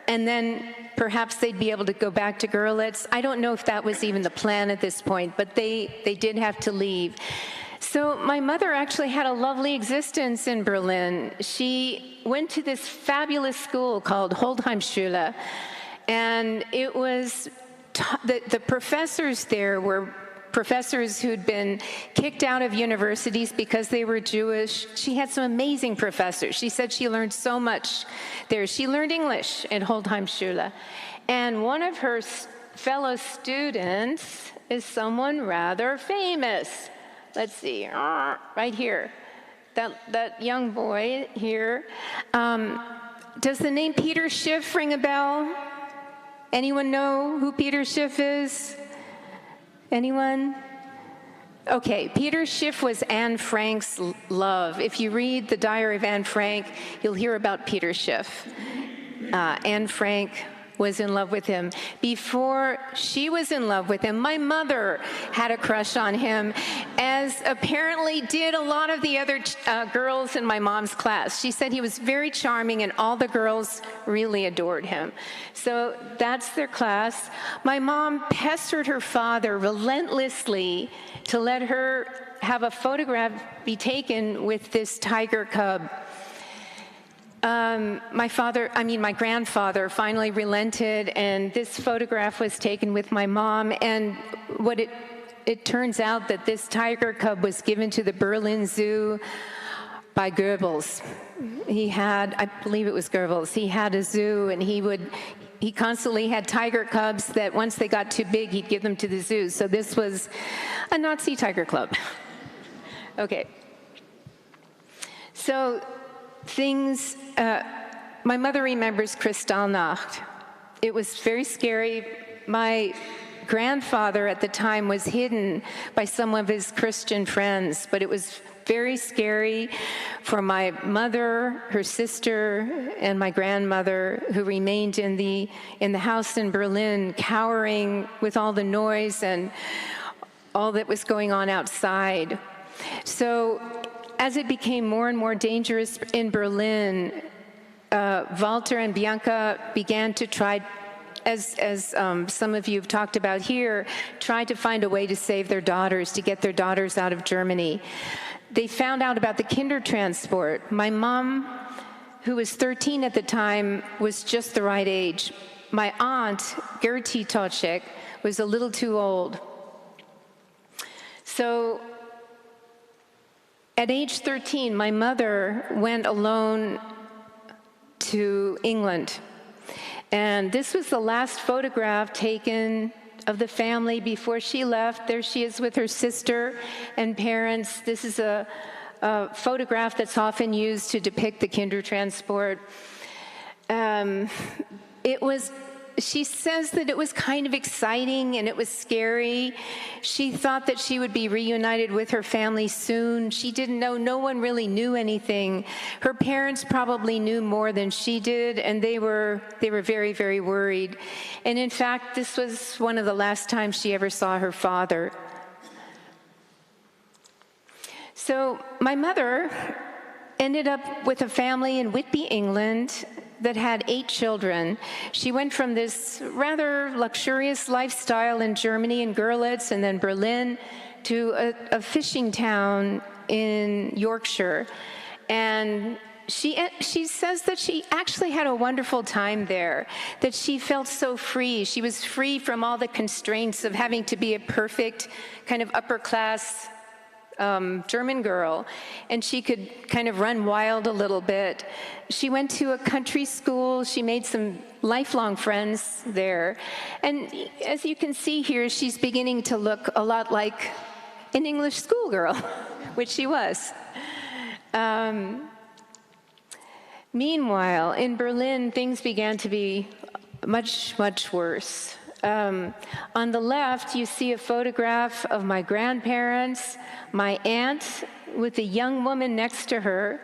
and then perhaps they'd be able to go back to Görlitz. I don't know if that was even the plan at this point, but they did have to leave. So my mother actually had a lovely existence in Berlin. She went to this fabulous school called Holdheimschule, and it was the professors there were professors who'd been kicked out of universities because they were Jewish. She had some amazing professors. She said she learned so much there. She learned English at Holdheimschule. And one of her fellow students is someone rather famous. Let's see, right here. That young boy here. Does the name Peter Schiff ring a bell? Anyone know who Peter Schiff is? Anyone? Okay, Peter Schiff was Anne Frank's love. If you read the Diary of Anne Frank, you'll hear about Peter Schiff. Anne Frank was in love with him. Before she was in love with him, my mother had a crush on him, as apparently did a lot of the other girls in my mom's class. She said he was very charming and all the girls really adored him. So that's their class. My mom pestered her father relentlessly to let her have a photograph be taken with this tiger cub. My grandfather finally relented, and this photograph was taken with my mom. And it turns out that this tiger cub was given to the Berlin Zoo by Goebbels. I believe it was Goebbels. He had a zoo, and he constantly had tiger cubs that once they got too big, he'd give them to the zoo. So this was a Nazi tiger club. Okay. So things, my mother remembers Kristallnacht. It was very scary. My grandfather at the time was hidden by some of his Christian friends, but it was very scary for my mother, her sister, and my grandmother, who remained in the house in Berlin, cowering with all the noise and all that was going on outside. So as it became more and more dangerous in Berlin, Walter and Bianca began to try, as some of you have talked about here, tried to find a way to save their daughters, to get their daughters out of Germany. They found out about the Kindertransport. My mom, who was 13 at the time, was just the right age. My aunt, Gertie Toczek, was a little too old. So at age 13, my mother went alone to England. And this was the last photograph taken of the family before she left. There she is with her sister and parents. This is a photograph that's often used to depict the Kindertransport. She says that it was kind of exciting and it was scary. She thought that she would be reunited with her family soon. She didn't know, no one really knew anything. Her parents probably knew more than she did, and they were very, very worried. And in fact, this was one of the last times she ever saw her father. So my mother ended up with a family in Whitby, England, that had 8 children. She went from this rather luxurious lifestyle in Germany, in Görlitz, and then Berlin, to a fishing town in Yorkshire. And she says that she actually had a wonderful time there, that she felt so free. She was free from all the constraints of having to be a perfect kind of upper-class German girl, and she could kind of run wild a little bit. She went to a country school. She made some lifelong friends there. And as you can see here, she's beginning to look a lot like an English schoolgirl, which she was. Meanwhile, in Berlin, things began to be much, much worse. On the left, you see a photograph of my grandparents, my aunt with a young woman next to her.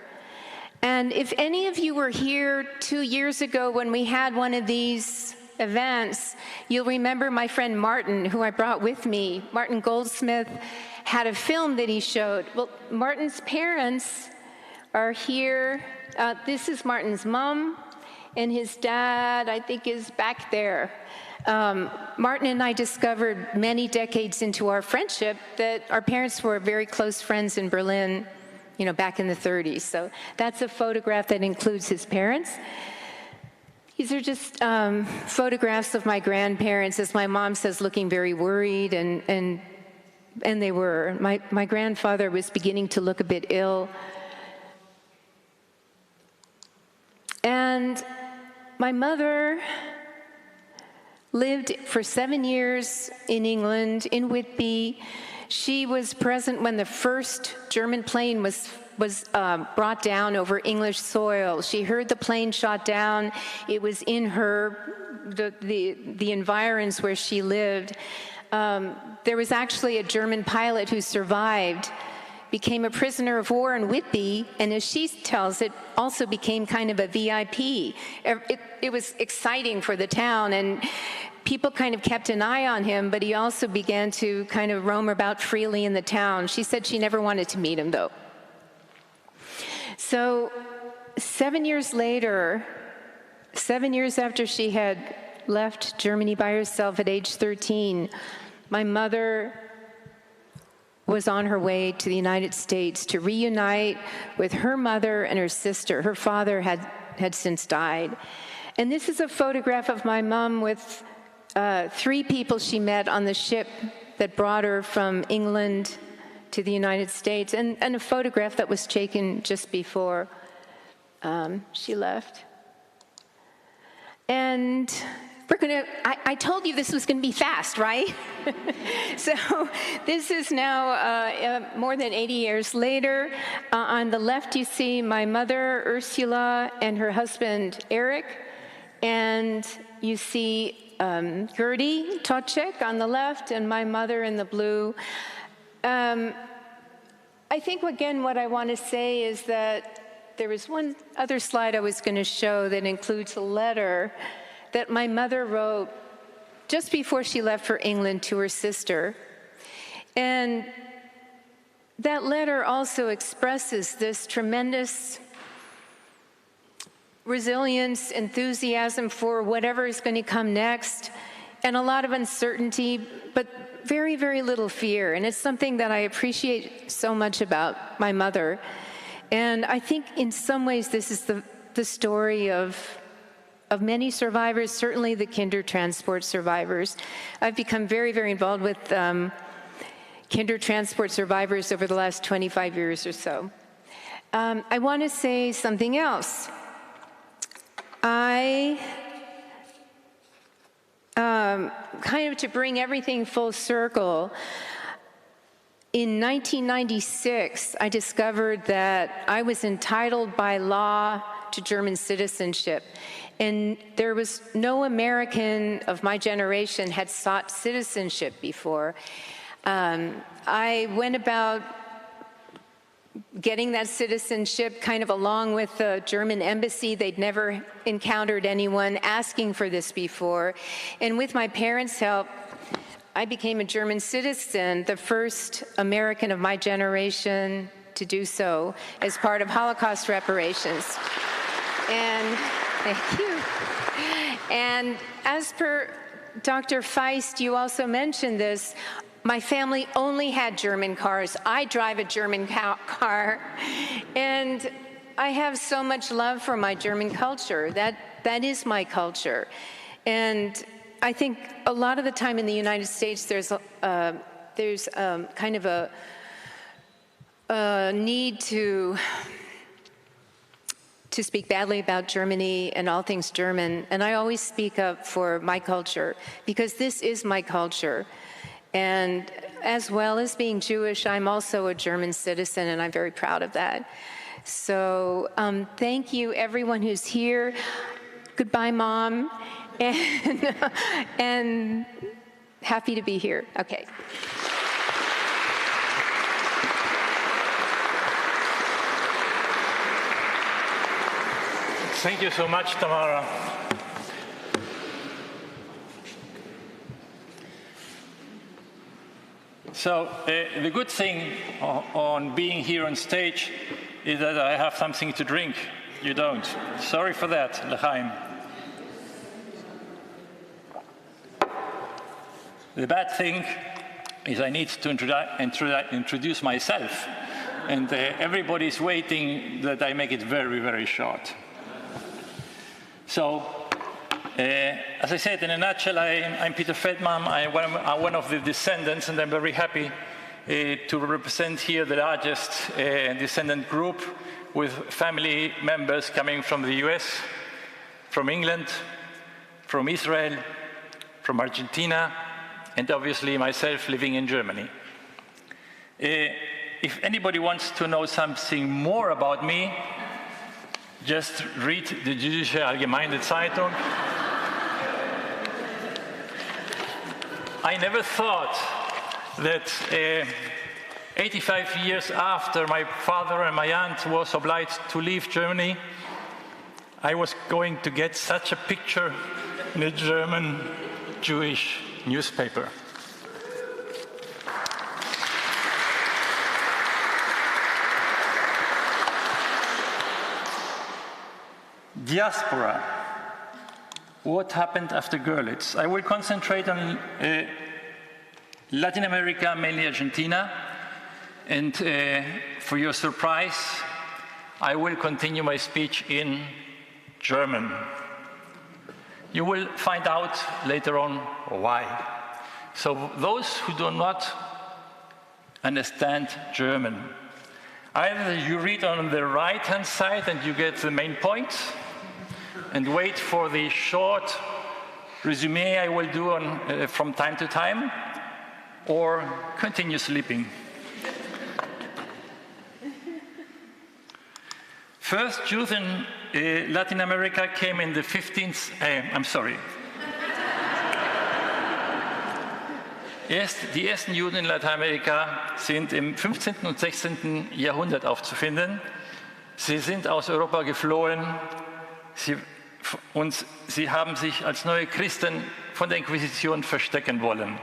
And if any of you were here 2 years ago when we had one of these events, you'll remember my friend Martin, who I brought with me. Martin Goldsmith had a film that he showed. Well, Martin's parents are here. This is Martin's mom, and his dad, I think, is back there. Martin and I discovered many decades into our friendship that our parents were very close friends in Berlin, back in the 30s. So that's a photograph that includes his parents. These are just photographs of my grandparents, as my mom says, looking very worried and And they were. My grandfather was beginning to look a bit ill. And my mother lived for 7 years in England, in Whitby. She was present when the first German plane was brought down over English soil. She heard the plane shot down. It was in the environs where she lived. There was actually a German pilot who survived, became a prisoner of war in Whitby, and as she tells it, also became kind of a VIP. It was exciting for the town, and people kind of kept an eye on him, but he also began to kind of roam about freely in the town. She said she never wanted to meet him, though. So 7 years later, 7 years after she had left Germany by herself at age 13, my mother was on her way to the United States to reunite with her mother and her sister. Her father had since died. And this is a photograph of my mom with 3 people she met on the ship that brought her from England to the United States, and a photograph that was taken just before she left. And I told you this was going to be fast, right? So this is now more than 80 years later. On the left, you see my mother, Ursula, and her husband, Eric. And you see Gertie Toczek on the left, and my mother in the blue. I think, again, what I want to say is that there was one other slide I was going to show that includes a letter that my mother wrote just before she left for England to her sister. And that letter also expresses this tremendous resilience, enthusiasm for whatever is going to come next, and a lot of uncertainty, but very, very little fear. And it's something that I appreciate so much about my mother. And I think in some ways this is the story of many survivors, certainly the Kindertransport survivors. I've become very, very involved with Kindertransport survivors over the last 25 years or so. I want to say something else. Kind of to bring everything full circle, in 1996, I discovered that I was entitled by law to German citizenship. And there was no American of my generation had sought citizenship before. I went about getting that citizenship kind of along with the German embassy. They'd never encountered anyone asking for this before. And with my parents' help, I became a German citizen, the first American of my generation to do so as part of Holocaust reparations. And thank you. And as per Dr. Feist, you also mentioned this, my family only had German cars. I drive a German car, and I have so much love for my German culture. That is my culture. And I think a lot of the time in the United States, there's kind of a need to speak badly about Germany and all things German. And I always speak up for my culture, because this is my culture. And as well as being Jewish, I'm also a German citizen, and I'm very proud of that. So thank you, everyone who's here. Goodbye, Mom. And happy to be here. Okay. Thank you so much, Tamara. So the good thing on being here on stage is that I have something to drink. You don't. Sorry for that, L'chaim. The bad thing is I need to introduce myself, and everybody's waiting that I make it very, very short. So, as I said, in a nutshell, I'm Peter Feldman. I'm one of the descendants, and I'm very happy to represent here the largest descendant group with family members coming from the US, from England, from Israel, from Argentina, and obviously myself living in Germany. If anybody wants to know something more about me, just read the Jüdische Allgemeine Zeitung. I never thought that 85 years after my father and my aunt was obliged to leave Germany, I was going to get such a picture in a German Jewish newspaper. Diaspora. What happened after Görlitz? I will concentrate on Latin America, mainly Argentina, and for your surprise, I will continue my speech in German. You will find out later on why. So those who do not understand German, either you read on the right-hand side and you get the main points, and wait for the short resume I will do on, from time to time, or continue sleeping. First Jews in Latin America came in the 15th, Die ersten Juden in Lateinamerika sind im 15. und 16. Jahrhundert aufzufinden. Sie sind aus Europa geflohen. Sie haben sich als neue Christen von der Inquisition verstecken wollen.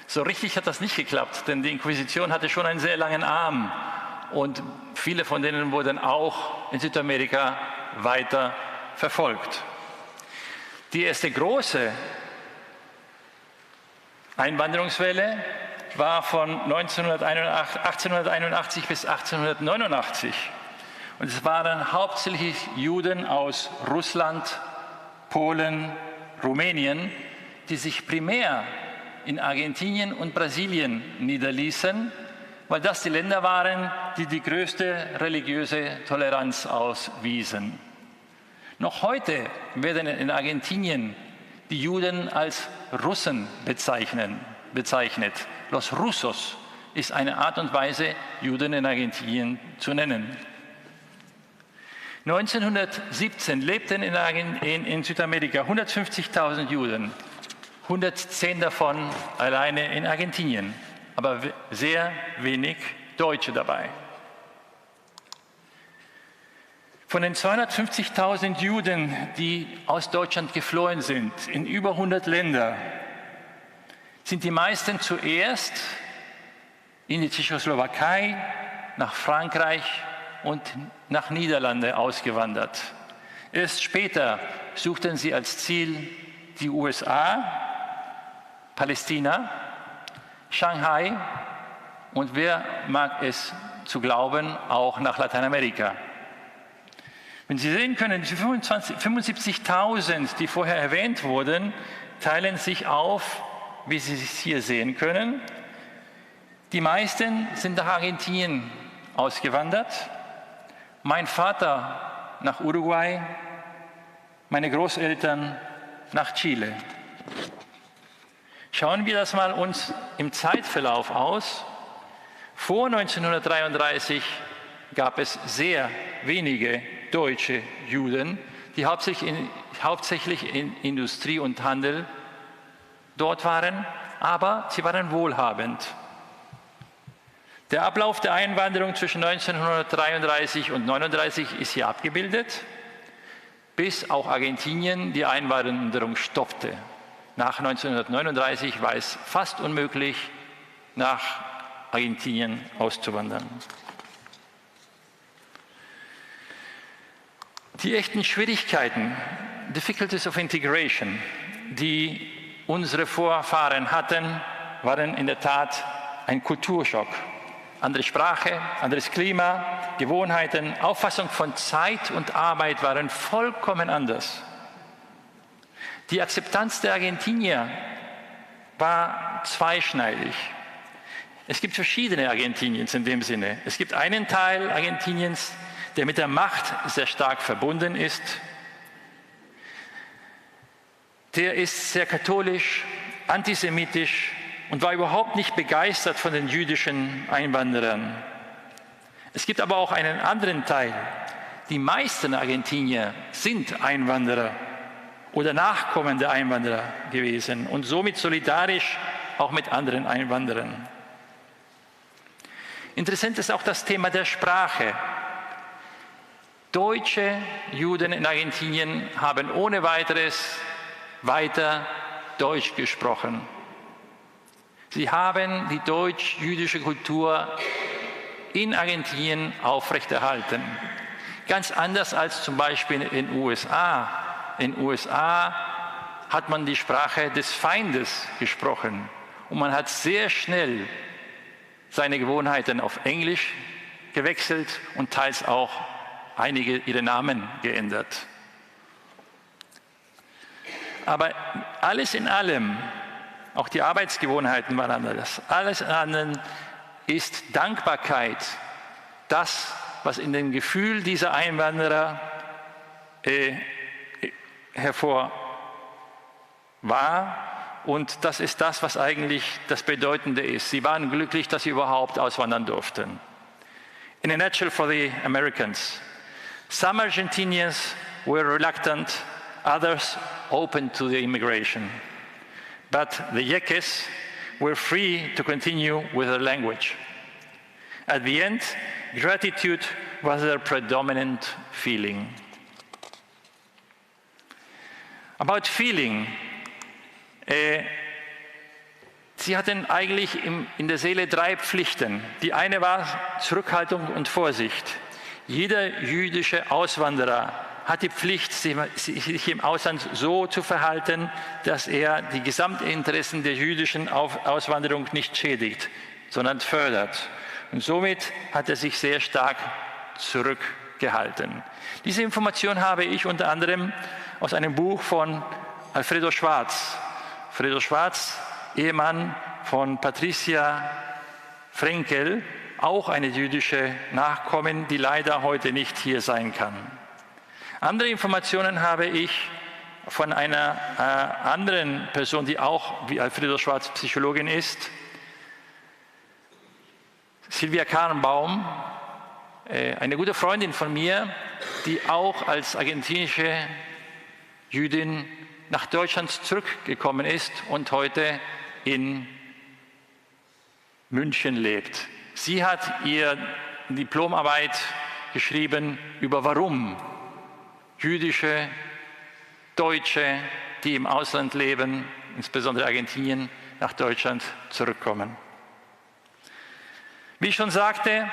So richtig hat das nicht geklappt, denn die Inquisition hatte schon einen sehr langen Arm und viele von denen wurden auch in Südamerika weiter verfolgt. Die erste große Einwanderungswelle war von 1881 bis 1889. Und es waren hauptsächlich Juden aus Russland, Polen, Rumänien, die sich primär in Argentinien und Brasilien niederließen, weil das die Länder waren, die die größte religiöse Toleranz auswiesen. Noch heute werden in Argentinien die Juden als Russen bezeichnet. Los Rusos ist eine Art und Weise, Juden in Argentinien zu nennen. 1917 lebten in Südamerika 150.000 Juden, 110 davon alleine in Argentinien, aber sehr wenig Deutsche dabei. Von den 250.000 Juden, die aus Deutschland geflohen sind, in über 100 Länder, sind die meisten zuerst in die Tschechoslowakei, nach Frankreich und nach Niederlande ausgewandert. Erst später suchten sie als Ziel die USA, Palästina, Shanghai und wer mag es zu glauben, auch nach Lateinamerika. Wenn Sie sehen können, die 75.000, die vorher erwähnt wurden, teilen sich auf, wie Sie es hier sehen können. Die meisten sind nach Argentinien ausgewandert. Mein Vater nach Uruguay, meine Großeltern nach Chile. Schauen wir das mal uns im Zeitverlauf aus. Vor 1933 gab es sehr wenige deutsche Juden, die hauptsächlich in Industrie und Handel dort waren, aber sie waren wohlhabend. Der Ablauf der Einwanderung zwischen 1933 und 1939 ist hier abgebildet, bis auch Argentinien die Einwanderung stoppte. Nach 1939 war es fast unmöglich, nach Argentinien auszuwandern. Die echten Schwierigkeiten, difficulties of integration, die unsere Vorfahren hatten, waren in der Tat ein Kulturschock. Andere Sprache, anderes Klima, Gewohnheiten, Auffassung von Zeit und Arbeit waren vollkommen anders. Die Akzeptanz der Argentinier war zweischneidig. Es gibt verschiedene Argentiniens in dem Sinne. Es gibt einen Teil Argentiniens, der mit der Macht sehr stark verbunden ist. Der ist sehr katholisch, antisemitisch und war überhaupt nicht begeistert von den jüdischen Einwanderern. Es gibt aber auch einen anderen Teil. Die meisten Argentinier sind Einwanderer oder Nachkommen der Einwanderer gewesen und somit solidarisch auch mit anderen Einwanderern. Interessant ist auch das Thema der Sprache. Deutsche Juden in Argentinien haben ohne weiteres weiter Deutsch gesprochen. Sie haben die deutsch-jüdische Kultur in Argentinien aufrechterhalten. Ganz anders als zum Beispiel in den USA. In den USA hat man die Sprache des Feindes gesprochen und man hat sehr schnell seine Gewohnheiten auf Englisch gewechselt und teils auch einige ihre Namen geändert. Aber alles in allem, auch die Arbeitsgewohnheiten waren anders. Alles in allem ist Dankbarkeit das, was in dem Gefühl dieser Einwanderer hervor war. Und das ist das, was eigentlich das Bedeutende ist. Sie waren glücklich, dass sie überhaupt auswandern durften. In a nutshell for the Americans, some Argentinians were reluctant, others open to the immigration. But the Yeques were free to continue with their language. At the end, gratitude was their predominant feeling. About feeling, sie hatten eigentlich in der Seele 3 Pflichten. Die eine war Zurückhaltung und Vorsicht. Jeder jüdische Auswanderer hat die Pflicht, sich im Ausland so zu verhalten, dass er die Gesamtinteressen der jüdischen Auswanderung nicht schädigt, sondern fördert. Und somit hat er sich sehr stark zurückgehalten. Diese Information habe ich unter anderem aus einem Buch von Alfredo Schwarz. Alfredo Schwarz, Ehemann von Patricia Frenkel, auch eine jüdische Nachkommen, die leider heute nicht hier sein kann. Andere Informationen habe ich von einer anderen Person, die auch wie Alfredo Schwarz Psychologin ist, Silvia Karnbaum, eine gute Freundin von mir, die auch als argentinische Jüdin nach Deutschland zurückgekommen ist und heute in München lebt. Sie hat ihre Diplomarbeit geschrieben über warum jüdische Deutsche, die im Ausland leben, insbesondere Argentinien, nach Deutschland zurückkommen. Wie ich schon sagte,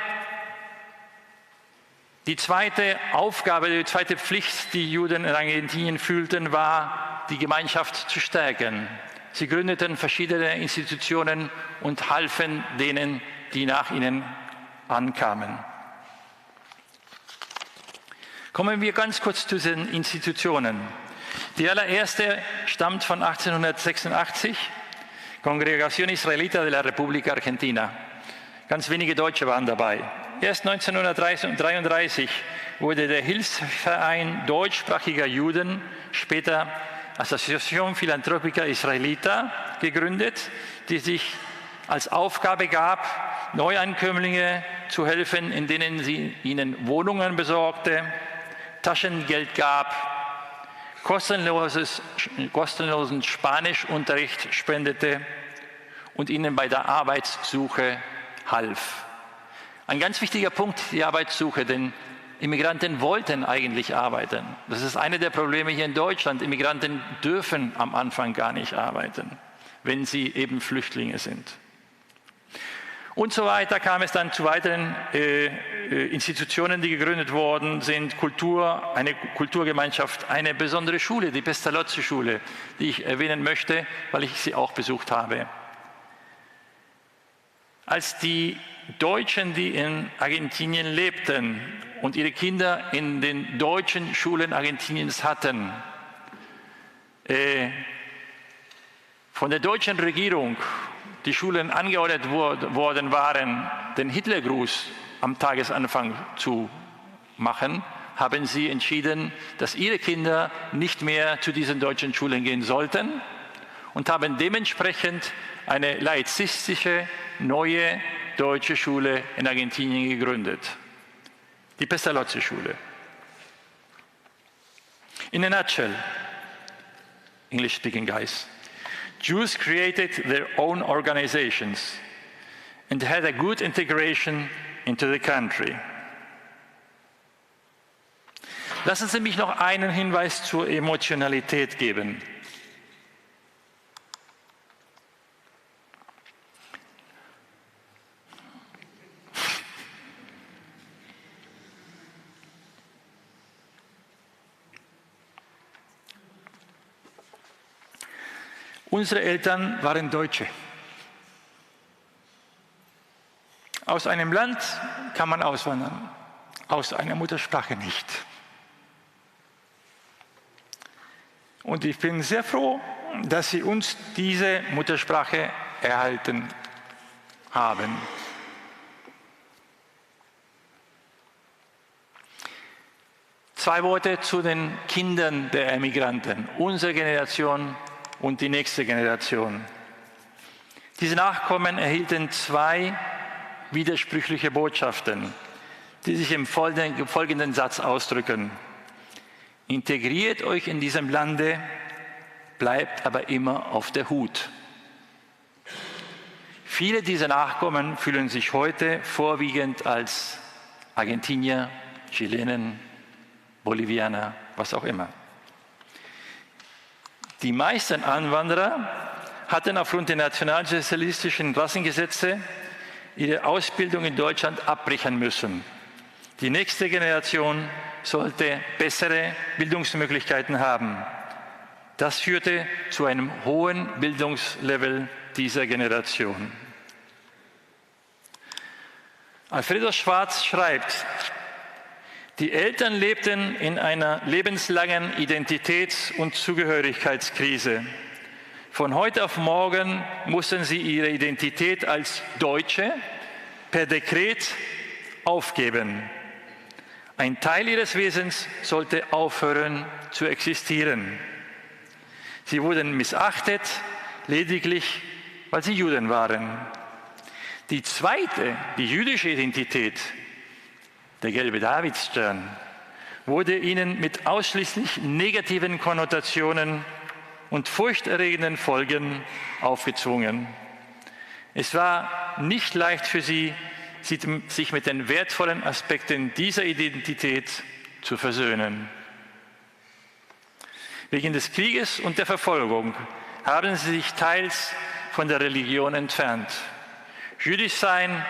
die zweite Aufgabe, die zweite Pflicht, die Juden in Argentinien fühlten, war, die Gemeinschaft zu stärken. Sie gründeten verschiedene Institutionen und halfen denen, die nach ihnen ankamen. Kommen wir ganz kurz zu den Institutionen. Die allererste stammt von 1886, Congregación Israelita de la República Argentina. Ganz wenige Deutsche waren dabei. Erst 1933 wurde der Hilfsverein deutschsprachiger Juden, später Asociación Filantrópica Israelita, gegründet, die sich als Aufgabe gab, Neuankömmlinge zu helfen, in denen sie ihnen Wohnungen besorgte, Taschengeld gab, kostenlosen Spanischunterricht spendete und ihnen bei der Arbeitssuche half. Ein ganz wichtiger Punkt, die Arbeitssuche, denn Immigranten wollten eigentlich arbeiten. Das ist eine der Probleme hier in Deutschland. Immigranten dürfen am Anfang gar nicht arbeiten, wenn sie eben Flüchtlinge sind. Und so weiter kam es dann zu weiteren Institutionen, die gegründet worden sind. Kultur, eine Kulturgemeinschaft, eine besondere Schule, die Pestalozzi-Schule, die ich erwähnen möchte, weil ich sie auch besucht habe. Als die Deutschen, die in Argentinien lebten und ihre Kinder in den deutschen Schulen Argentiniens hatten, von der deutschen Regierung die Schulen angeordnet worden waren, den Hitlergruß am Tagesanfang zu machen, haben sie entschieden, dass ihre Kinder nicht mehr zu diesen deutschen Schulen gehen sollten und haben dementsprechend eine laizistische, neue deutsche Schule in Argentinien gegründet, die Pestalozzi-Schule. In a nutshell, English-speaking guys, Jews created their own organizations and had a good integration into the country. Lassen Sie mich noch einen Hinweis zur Emotionalität geben. Unsere Eltern waren Deutsche. Aus einem Land kann man auswandern, aus einer Muttersprache nicht. Und ich bin sehr froh, dass Sie uns diese Muttersprache erhalten haben. Zwei Worte zu den Kindern der Emigranten, unsere Generation und die nächste Generation. Diese Nachkommen erhielten zwei widersprüchliche Botschaften, die sich im folgenden Satz ausdrücken. Integriert euch in diesem Lande, bleibt aber immer auf der Hut. Viele dieser Nachkommen fühlen sich heute vorwiegend als Argentinier, Chilenen, Bolivianer, was auch immer. Die meisten Einwanderer hatten aufgrund der nationalsozialistischen Rassengesetze ihre Ausbildung in Deutschland abbrechen müssen. Die nächste Generation sollte bessere Bildungsmöglichkeiten haben. Das führte zu einem hohen Bildungslevel dieser Generation. Alfredo Schwarz schreibt, die Eltern lebten in einer lebenslangen Identitäts- und Zugehörigkeitskrise. Von heute auf morgen mussten sie ihre Identität als Deutsche per Dekret aufgeben. Ein Teil ihres Wesens sollte aufhören zu existieren. Sie wurden missachtet, lediglich weil sie Juden waren. Die zweite, die jüdische Identität, der gelbe Davidstern, wurde ihnen mit ausschließlich negativen Konnotationen und furchterregenden Folgen aufgezwungen. Es war nicht leicht für sie, sich mit den wertvollen Aspekten dieser Identität zu versöhnen. Wegen des Krieges und der Verfolgung haben sie sich teils von der Religion entfernt. Jüdisch sein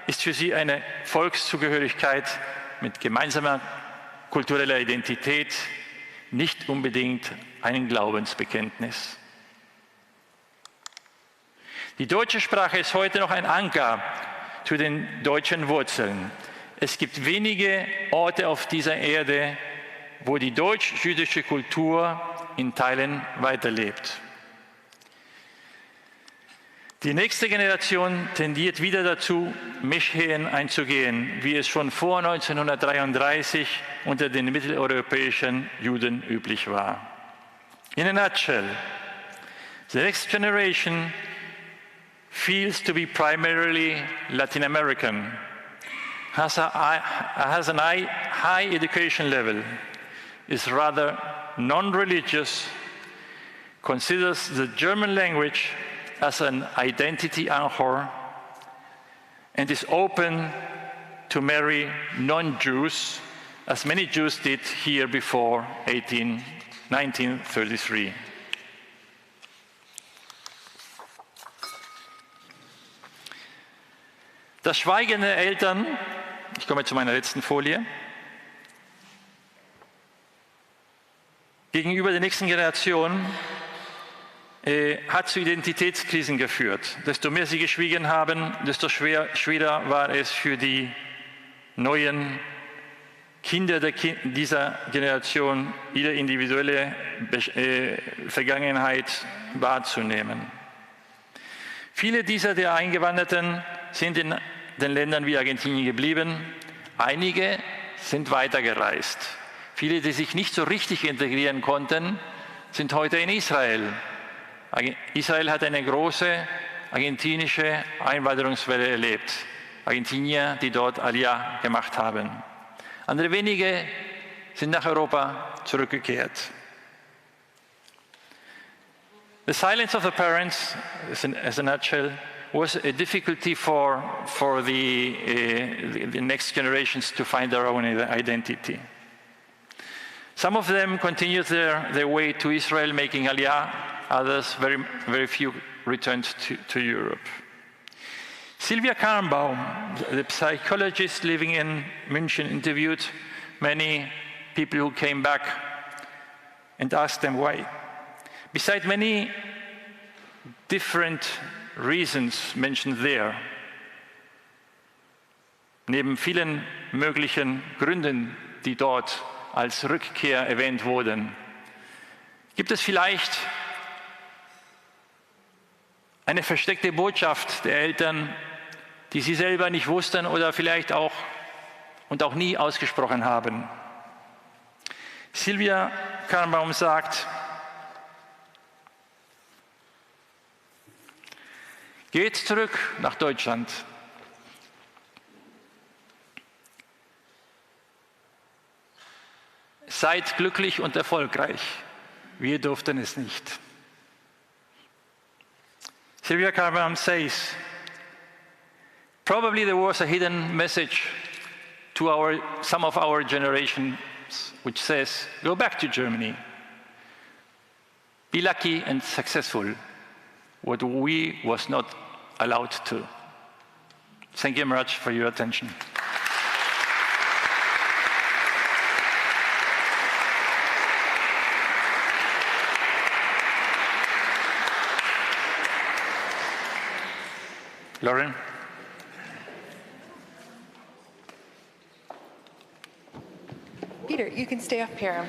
ist für sie eine Volkszugehörigkeit mit gemeinsamer kultureller Identität, nicht unbedingt ein Glaubensbekenntnis. Die deutsche Sprache ist heute noch ein Anker zu den deutschen Wurzeln. Es gibt wenige Orte auf dieser Erde, wo die deutsch-jüdische Kultur in Teilen weiterlebt. Die nächste Generation tendiert wieder dazu, Mischehen einzugehen, wie es schon vor 1933 unter den mitteleuropäischen Juden üblich war. In a nutshell, the next generation feels to be primarily Latin American, has a high education level, is rather non-religious, considers the German language as an identity anchor, and is open to marry non-Jews, as many Jews did here before 1933. Das Schweigen der Eltern, ich komme zu meiner letzten Folie, gegenüber der nächsten Generation hat zu Identitätskrisen geführt. Desto mehr sie geschwiegen haben, desto schwerer war es für die neuen Kinder dieser Generation, ihre individuelle Vergangenheit wahrzunehmen. Viele dieser der Eingewanderten sind in den Ländern wie Argentinien geblieben. Einige sind weitergereist. Viele, die sich nicht so richtig integrieren konnten, sind heute in Israel. Israel hat eine große argentinische Einwanderungswelle erlebt. Argentinier, die dort Aliyah gemacht haben. Andere wenige sind nach Europa zurückgekehrt. The silence of the parents, as a nutshell, was a difficulty for the next generations to find their own identity. Some of them continued their way to Israel, making Aliyah. Others, very few, returned to Europe. Sylvia Karnbaum, the psychologist living in München, interviewed many people who came back and asked them why. Besides many different reasons mentioned there, neben vielen möglichen Gründen, die dort als Rückkehr erwähnt wurden, gibt es vielleicht eine versteckte Botschaft der Eltern, die sie selber nicht wussten oder vielleicht auch nie ausgesprochen haben. Sylvia Karnbaum sagt: Geht zurück nach Deutschland. Seid glücklich und erfolgreich. Wir durften es nicht. Sylvia Karnbaum says, probably there was a hidden message to some of our generations which says, go back to Germany. Be lucky and successful, what we was not allowed to. Thank you very much for your attention. Lauren? Peter, you can stay up here.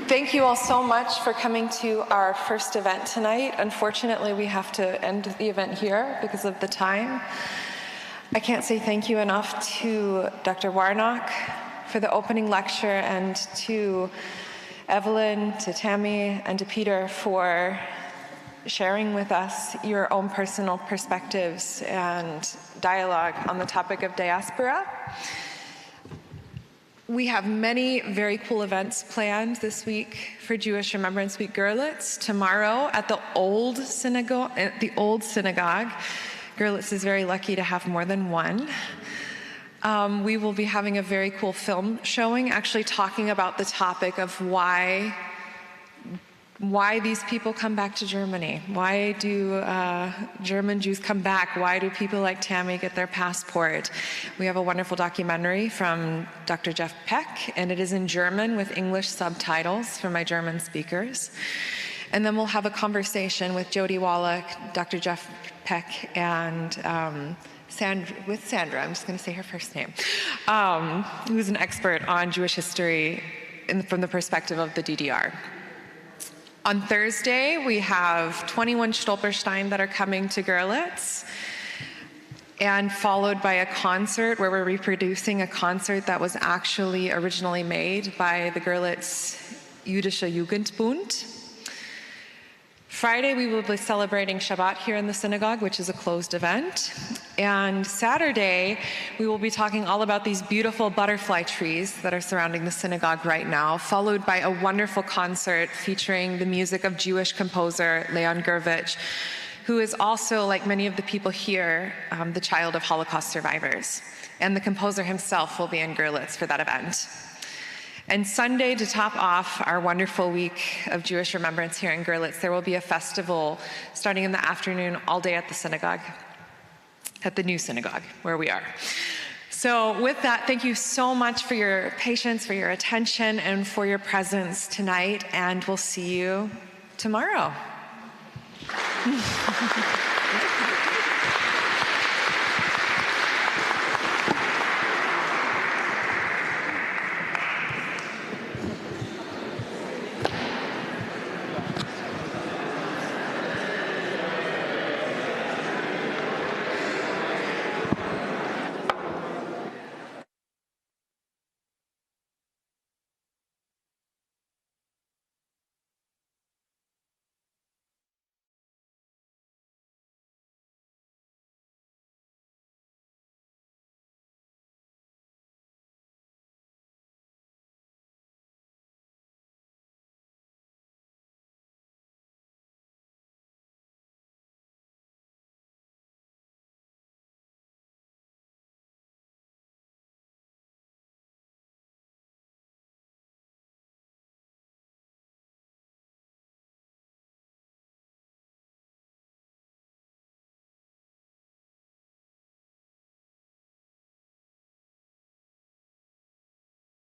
Thank you all so much for coming to our first event tonight. Unfortunately, we have to end the event here because of the time. I can't say thank you enough to Dr. Warnock for the opening lecture, and to Evelyn, to Tammy, and to Peter for sharing with us your own personal perspectives and dialogue on the topic of diaspora. We have many very cool events planned this week for Jewish Remembrance Week Görlitz. Tomorrow at the old synagogue. Görlitz is very lucky to have more than one. We will be having a very cool film showing, actually talking about the topic of why these people come back to Germany. Why do German Jews come back? Why do people like Tammy get their passport? We have a wonderful documentary from Dr. Jeff Peck, and it is in German with English subtitles for my German speakers. And then we'll have a conversation with Jody Wallach, Dr. Jeff Peck, and Sandra, I'm just going to say her first name, who's an expert on Jewish history from the perspective of the DDR. On Thursday, we have 21 Stolperstein that are coming to Görlitz, and followed by a concert where we're reproducing a concert that was actually originally made by the Görlitz Jüdische Jugendbund. Friday, we will be celebrating Shabbat here in the synagogue, which is a closed event. And Saturday, we will be talking all about these beautiful butterfly trees that are surrounding the synagogue right now, followed by a wonderful concert featuring the music of Jewish composer Leon Gervich, who is also, like many of the people here, the child of Holocaust survivors. And the composer himself will be in Görlitz for that event. And Sunday, to top off our wonderful week of Jewish Remembrance here in Görlitz, there will be a festival starting in the afternoon all day at the synagogue, at the new synagogue where we are. So with that, thank you so much for your patience, for your attention, and for your presence tonight, and we'll see you tomorrow.